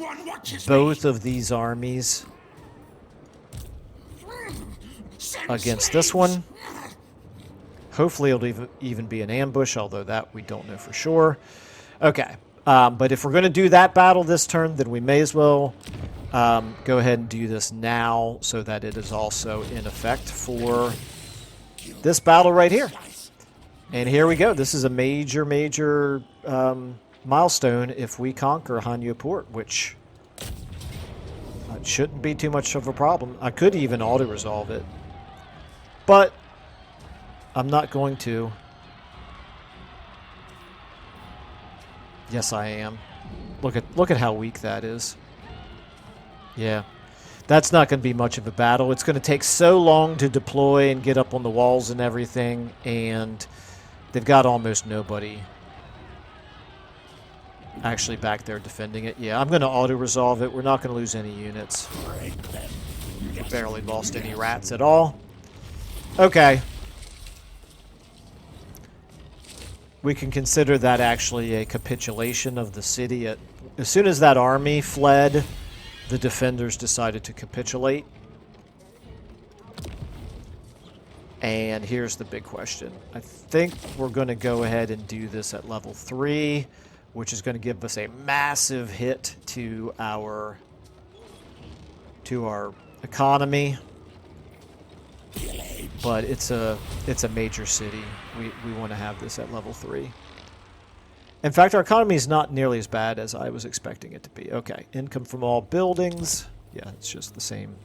both of these armies against this one. Hopefully it'll even be an ambush, although that we don't know for sure. Okay, but if we're going to do that battle this turn, then we may as well go ahead and do this now so that it is also in effect for this battle right here. And here we go. This is a major milestone if we conquer Hanyu Port, which shouldn't be too much of a problem. I could even auto-resolve it, but I'm not going to. Yes, I am. Look at how weak that is. Yeah. That's not going to be much of a battle. It's going to take so long to deploy and get up on the walls and everything, and they've got almost nobody actually back there defending it. Yeah, I'm going to auto-resolve it. We're not going to lose any units. Barely lost any rats at all. Okay. We can consider that actually a capitulation of the city. As soon as that army fled, the defenders decided to capitulate. And here's the big question. I think we're going to go ahead and do this at level 3, which is going to give us a massive hit to our economy. But it's a major city. We want to have this at level 3. In fact, our economy is not nearly as bad as I was expecting it to be. Okay, income from all buildings. Yeah, it's just the same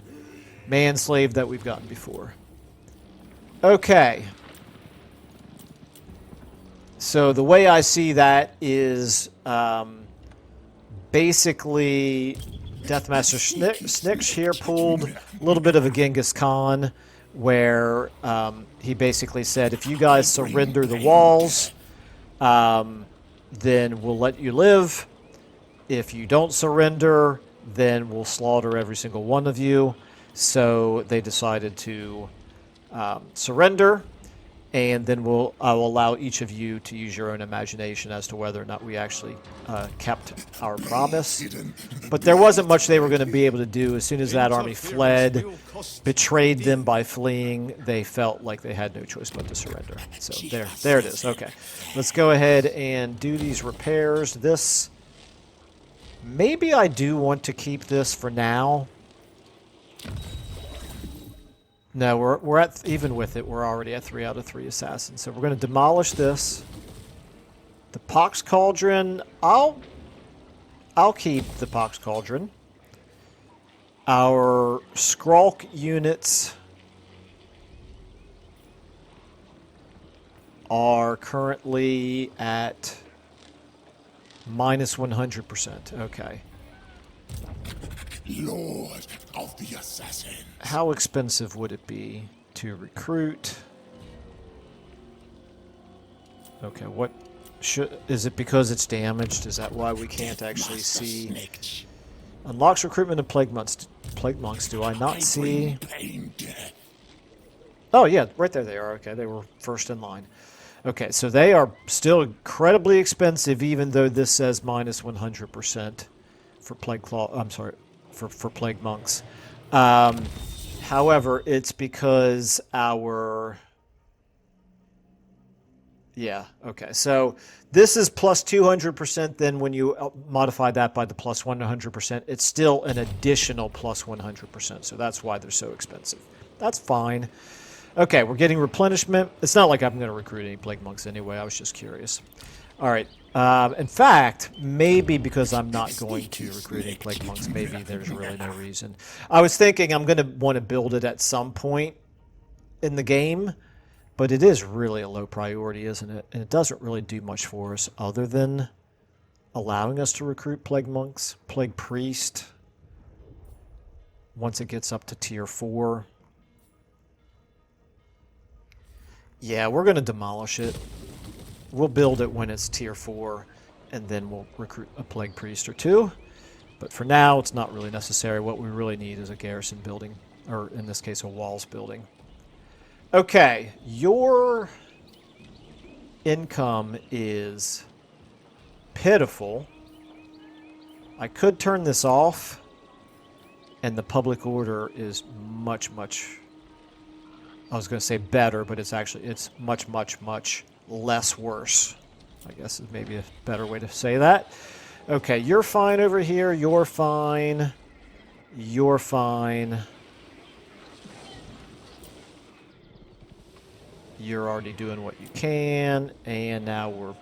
manslave that we've gotten before. Okay. So the way I see that is basically Deathmaster Snikch here pulled a little bit of a Genghis Khan, where he basically said, if you guys surrender the walls, then we'll let you live. If you don't surrender, then we'll slaughter every single one of you. So they decided to surrender, and then I will allow each of you to use your own imagination as to whether or not we actually kept our promise. But there wasn't much they were going to be able to do. As soon as that army fled, betrayed them by fleeing, they felt like they had no choice but to surrender. So there it is. Okay, let's go ahead and do these repairs. This, maybe I do want to keep this for now. No, we're at, even with it, we're already at 3 out of 3 assassins. So we're going to demolish this. The Pox Cauldron, I'll keep the Pox Cauldron. Our Skrulk units are currently at minus 100%. Okay. Lord of the Assassins. How expensive would it be to recruit? Okay, what is it, because it's damaged? Is that why we can't actually see? Unlocks recruitment of plague monks. Plague monks, do I not see? Oh yeah, right there they are. Okay, they were first in line. Okay, so they are still incredibly expensive, even though this says minus 100% for plague claw. I'm sorry. For plague monks. However, it's because our... Yeah, okay. So this is plus 200%. Then when you modify that by the plus 100%, it's still an additional plus 100%. So that's why they're so expensive. That's fine. Okay, we're getting replenishment. It's not like I'm going to recruit any plague monks anyway. I was just curious. All right. In fact, maybe because I'm not going to recruit any plague monks, maybe there's really no reason. I was thinking I'm going to want to build it at some point in the game, but it is really a low priority, isn't it? And it doesn't really do much for us other than allowing us to recruit plague monks, plague priest, once it gets up to tier 4. Yeah, we're going to demolish it. We'll build it when it's tier 4, and then we'll recruit a plague priest or 2. But for now, it's not really necessary. What we really need is a garrison building, or in this case, a walls building. Okay, your income is pitiful. I could turn this off, and the public order is much, I was going to say better, but it's much, much less worse, I guess is maybe a better way to say that. Okay, you're fine over here. You're fine. You're fine. You're already doing what you can. And now we're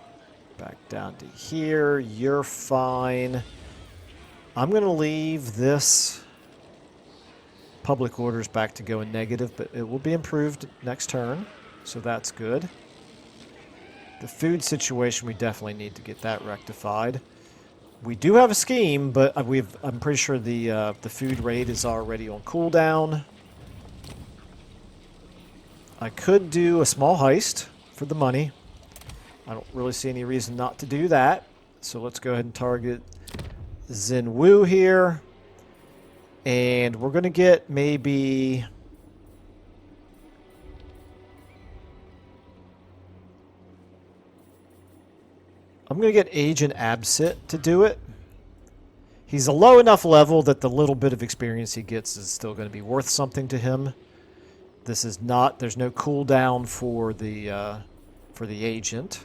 back down to here. You're fine. I'm going to leave this public orders back to going negative, but it will be improved next turn, so that's good. The food situation, we definitely need to get that rectified. We do have a scheme, but I'm pretty sure the food raid is already on cooldown. I could do a small heist for the money. I don't really see any reason not to do that. So let's go ahead and target Zinwu here. And we're going to get maybe... I'm going to get Agent Absit to do it. He's a low enough level that the little bit of experience he gets is still going to be worth something to him. This is not... There's no cooldown for the agent.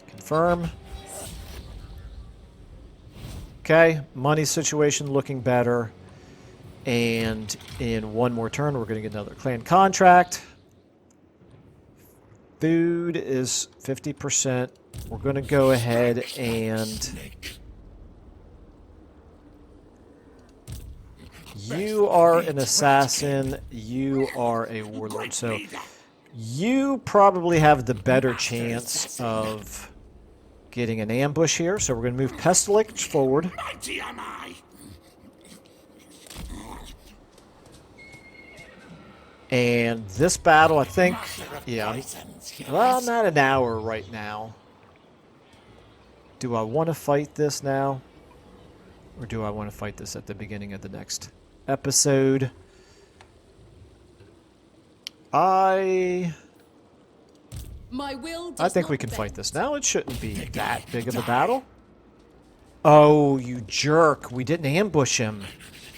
Confirm. Okay, money situation looking better. And in one more turn, we're going to get another clan contract. Food is 50%. We're going to go ahead and... You are an assassin. You are a warlord. So you probably have the better chance of getting an ambush here. So we're going to move Pestilence forward. And this battle, I think, yeah, well, not an hour right now. Do I want to fight this now? Or do I want to fight this at the beginning of the next episode? I think we can fight this now. It shouldn't be that big of a battle. Oh, you jerk. We didn't ambush him.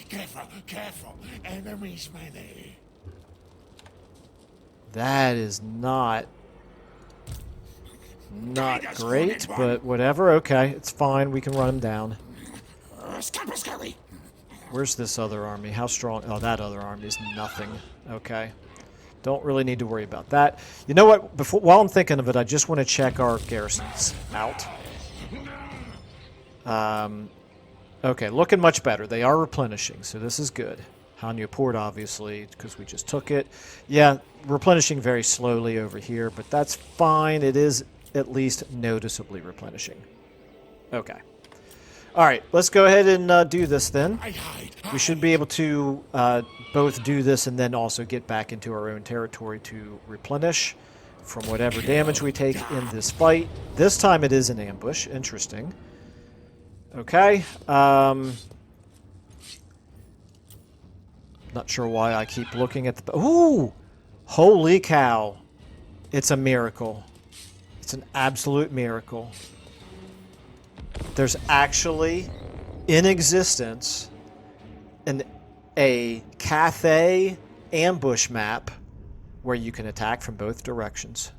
Careful, careful. Enemies many. That is not great, but whatever. Okay, it's fine. We can run him down. Where's this other army? How strong? Oh, that other army is nothing. Okay. Don't really need to worry about that. You know what? While I'm thinking of it, I just want to check our garrisons out. Okay, looking much better. They are replenishing, so this is good. Hanyu port, obviously, because we just took it. Yeah, replenishing very slowly over here, but that's fine. It is at least noticeably replenishing. Okay. All right, let's go ahead and do this then. We should be able to both do this and then also get back into our own territory to replenish from whatever damage we take in this fight. This time it is an ambush. Interesting. Okay. Not sure why I keep looking at the... Ooh! Holy cow. It's a miracle. It's an absolute miracle. There's actually, in existence, a Cathay ambush map where you can attack from both directions.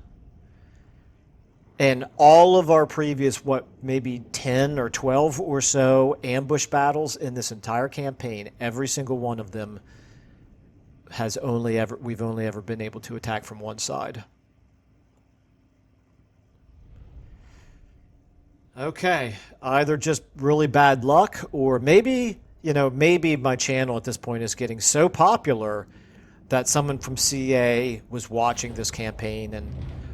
And all of our previous, maybe 10 or 12 or so ambush battles in this entire campaign, every single one of them we've only ever been able to attack from one side. Okay, either just really bad luck, or maybe, maybe my channel at this point is getting so popular that someone from CA was watching this campaign and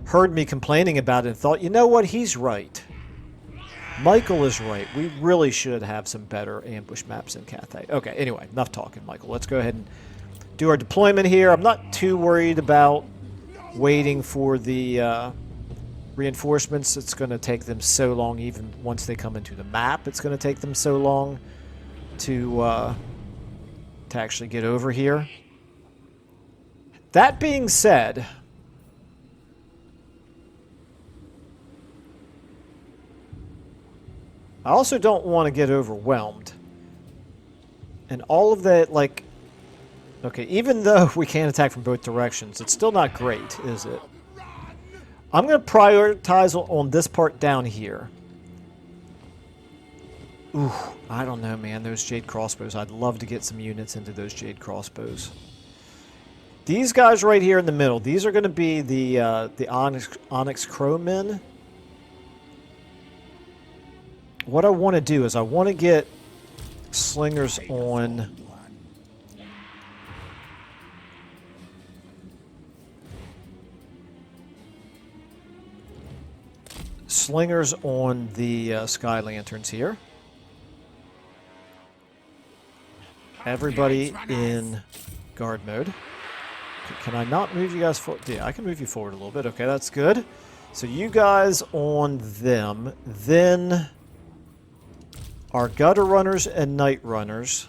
heard me complaining about it and thought, you know what, he's right. Michael is right. We really should have some better ambush maps in Cathay. Okay, anyway, enough talking, Michael. Let's go ahead and do our deployment here. I'm not too worried about waiting for the reinforcements. It's going to take them so long, even once they come into the map. It's going to take them so long to actually get over here. That being said, I also don't want to get overwhelmed. And all of that, like... Okay, even though we can attack from both directions, it's still not great, is it? I'm going to prioritize on this part down here. Ooh, I don't know, man. Those Jade crossbows. I'd love to get some units into those Jade crossbows. These guys right here in the middle, these are going to be the Onyx Crowmen. What I want to do is I want to get slingers on... Slingers on the Sky Lanterns here. Everybody in guard mode. Can I not move you guys forward? Yeah, I can move you forward a little bit. Okay, that's good. So you guys on them. Then our gutter runners and night runners.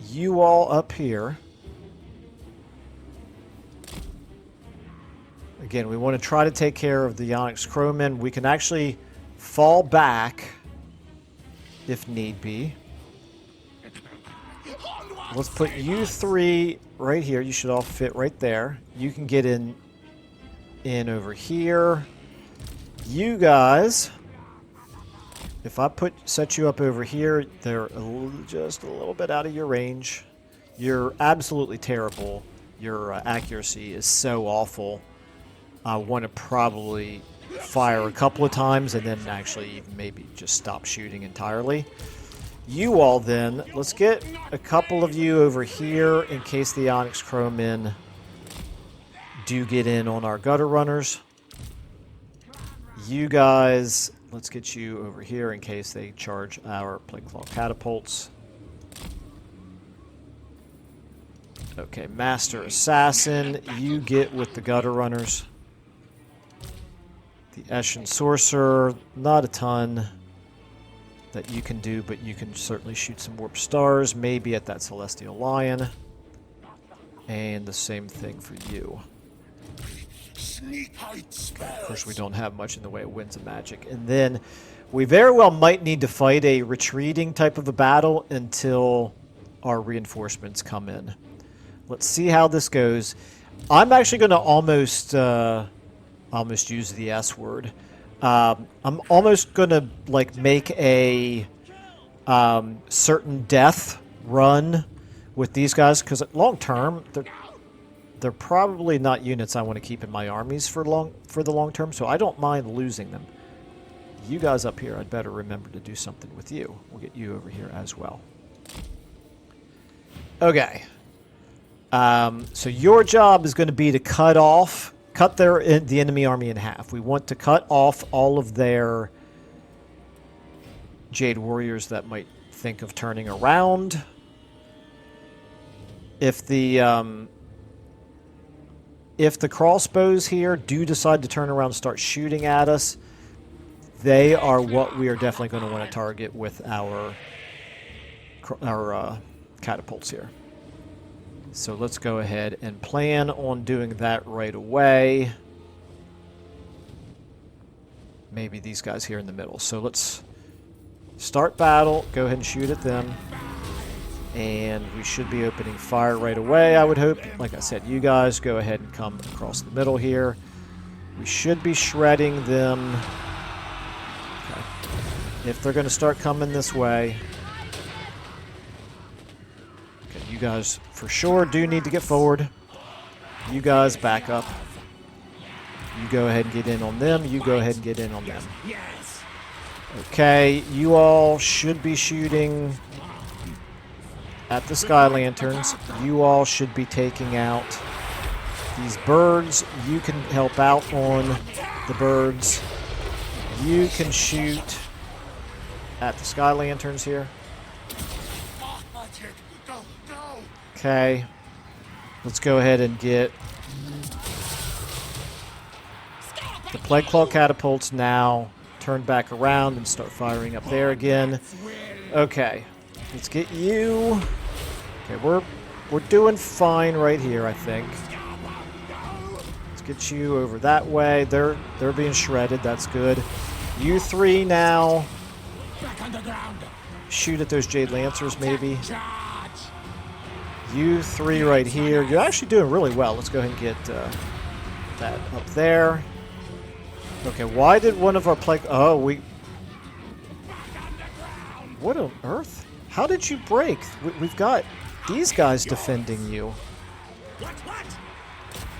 You all up here. Again, we want to try to take care of the Onyx Crowmen. We can actually fall back if need be. Let's put you three right here. You should all fit right there. You can get in over here. You guys, if I set you up over here, they're just a little bit out of your range. You're absolutely terrible. Your accuracy is so awful. I want to probably fire a couple of times and then actually even maybe just stop shooting entirely. You all then, let's get a couple of you over here in case the Onyx Crowmen do get in on our gutter runners. You guys, let's get you over here in case they charge our Plague Claw catapults. Okay, Master Assassin, you get with the gutter runners. The Eshin Sorcerer, not a ton that you can do, but you can certainly shoot some warp stars, maybe at that Celestial Lion. And the same thing for you. Of course, we don't have much in the way of winds of magic. And then we very well might need to fight a retreating type of a battle until our reinforcements come in. Let's see how this goes. I'm actually going to almost use the S word. I'm almost going to like make a certain death run with these guys because long term they're probably not units I want to keep in my armies for the long term, so I don't mind losing them. You guys up here, I'd better remember to do something with you. We'll get you over here as well. Okay. So your job is going to be to cut the enemy army in half. We want to cut off all of their Jade Warriors that might think of turning around. If the crossbows here do decide to turn around and start shooting at us, they are what we are definitely going to want to target with our catapults here. So let's go ahead and plan on doing that right away. Maybe these guys here in the middle. So let's start battle, go ahead and shoot at them. And we should be opening fire right away, I would hope. Like I said, you guys go ahead and come across the middle here. We should be shredding them. Okay. If they're going to start coming this way. Okay, you guys for sure do need to get forward. You guys back up. You go ahead and get in on them. You go ahead and get in on them. Okay, you all should be shooting at the Sky Lanterns. You all should be taking out these birds. You can help out on the birds. You can shoot at the Sky Lanterns here. Okay. Let's go ahead and get the Plague Claw catapults now turned back around and start firing up there again. Okay. Let's get you. Okay, we're doing fine right here, I think. Let's get you over that way. They're being shredded. That's good. You three now. Shoot at those Jade Lancers, maybe. You three right here. You're actually doing really well. Let's go ahead and get that up there. Okay, why did one of our plague... Oh, what on earth? How did you break? We've got these guys defending you.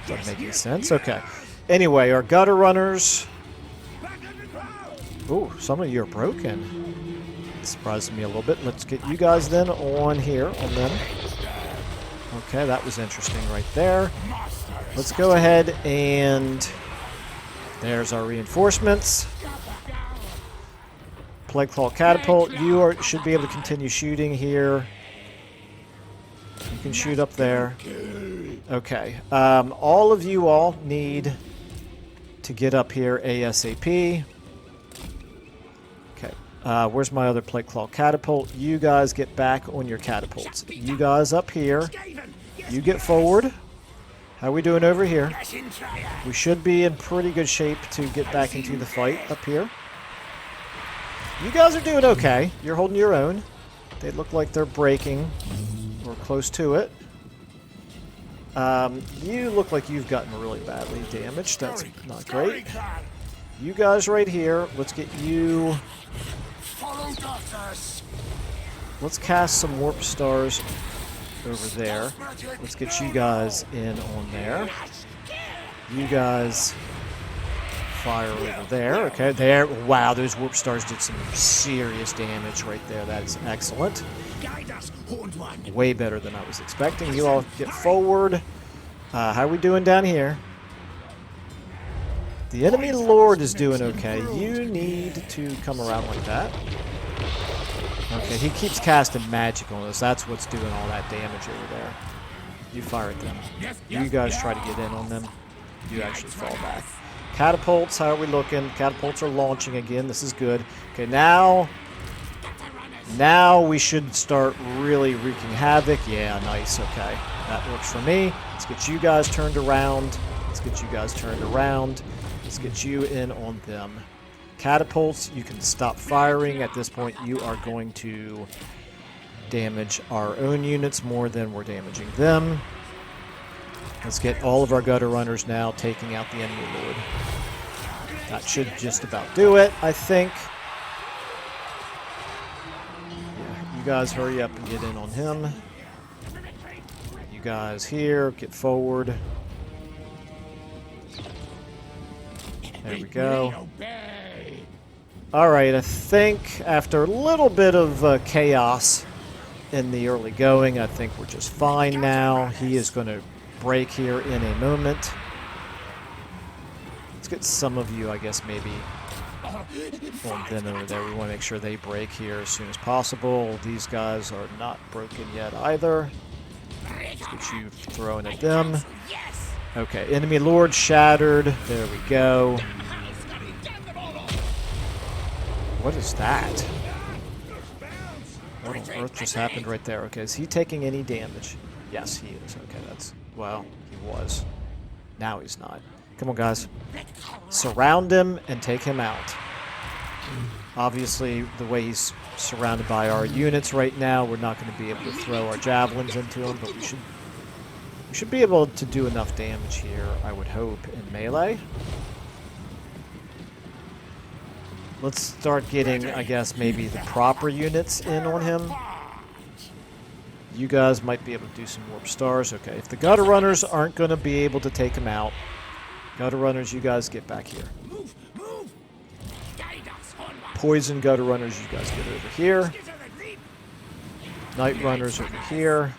Doesn't make any sense. Okay. Anyway, our gutter runners. Ooh, some of you are broken. It surprised me a little bit. Let's get you guys then on here, on them. Okay, that was interesting right there. Let's go ahead and... There's our reinforcements. Plague Claw catapult. You should be able to continue shooting here. You can shoot up there. Okay. All of you all need to get up here ASAP. Where's my other plate claw catapult? You guys get back on your catapults. You guys up here. You get forward. How we doing over here? We should be in pretty good shape to get back into the fight up here. You guys are doing okay. You're holding your own. They look like they're breaking or close to it. You look like you've gotten really badly damaged. That's not great. You guys right here. Let's get you... Let's cast some warp stars over there. Let's get you guys in on there. You guys fire over there. Okay, there. Wow, those warp stars did some serious damage right there. That is excellent. Way better than I was expecting. You all get forward. How are we doing down here? The enemy lord is doing okay. You need to come around like that. Okay, he keeps casting magic on us. That's what's doing all that damage over there. You fire at them. You guys try to get in on them. You actually fall back. Catapults, how are we looking? Catapults are launching again. This is good. Okay, now we should start really wreaking havoc. Yeah, nice. Okay, that works for me. Let's get you guys turned around. Let's get you guys turned around. Let's get you in on them. Catapults, you can stop firing. At this point, you are going to damage our own units more than we're damaging them. Let's get all of our gutter runners now taking out the enemy lord. That should just about do it, I think. Yeah, you guys hurry up and get in on him. You guys here, get forward. There we go. Alright, I think after a little bit of chaos in the early going, I think we're just fine now. He is going to break here in a moment. Let's get some of you, I guess, maybe on them over there. We want to make sure they break here as soon as possible. These guys are not broken yet either. Let's get you throwing at them. Okay, enemy lord shattered. There we go. What is that? What on earth just happened right there? Okay, is he taking any damage? Yes, he is. Okay, that's... Well, he was. Now he's not. Come on, guys. Surround him and take him out. Obviously, the way he's surrounded by our units right now, we're not going to be able to throw our javelins into him, but we should be able to do enough damage here, I would hope, in melee. Let's start getting, I guess, maybe the proper units in on him. You guys might be able to do some warp stars. Okay, if the gutter runners aren't going to be able to take him out, gutter runners, you guys get back here. Poison gutter runners, you guys get over here. Night runners over here.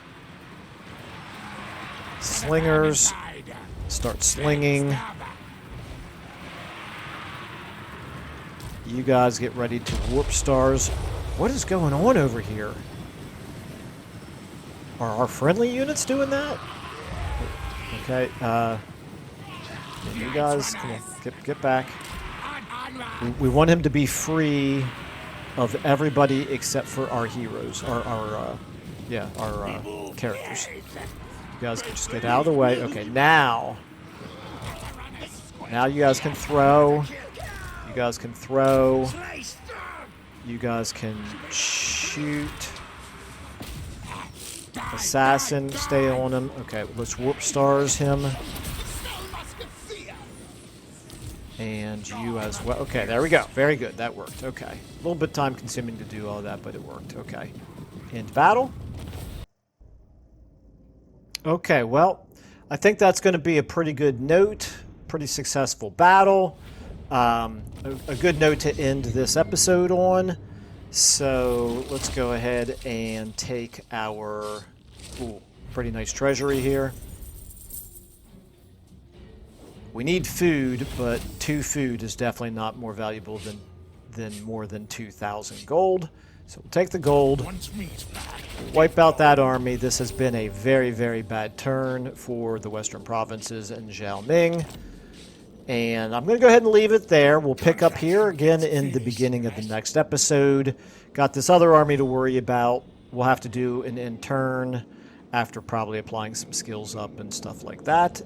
Slingers, start slinging. You guys get ready to warp stars. What is going on over here? Are our friendly units doing that? Okay, you guys, come on, get back. We want him to be free of everybody except for our heroes, our characters. You guys can just get out of the way. Okay, now you guys can throw. You guys can throw. You guys can shoot. Assassin, stay on him. Okay, let's warp stars him. And you as well. Okay, there we go. Very good. That worked. Okay. A little bit time consuming to do all that, but it worked. Okay. End battle. Okay, well, I think that's going to be a pretty good note. Pretty successful battle. A good note to end this episode on. So let's go ahead and take our pretty nice treasury here. We need food, but 2 food is definitely not more valuable than more than 2,000 gold. So we'll take the gold, wipe out that army. This has been a very, very bad turn for the Western Provinces and Zhao Ming. And I'm going to go ahead and leave it there. We'll pick up here again in the beginning of the next episode. Got this other army to worry about. We'll have to do an intern after probably applying some skills up and stuff like that.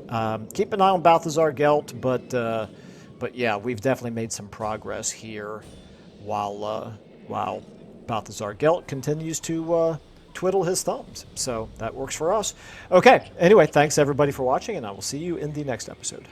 Keep an eye on Balthazar Gelt, but yeah, we've definitely made some progress here while Balthazar Gelt continues to twiddle his thumbs. So that works for us. Okay, anyway, thanks everybody for watching, and I will see you in the next episode.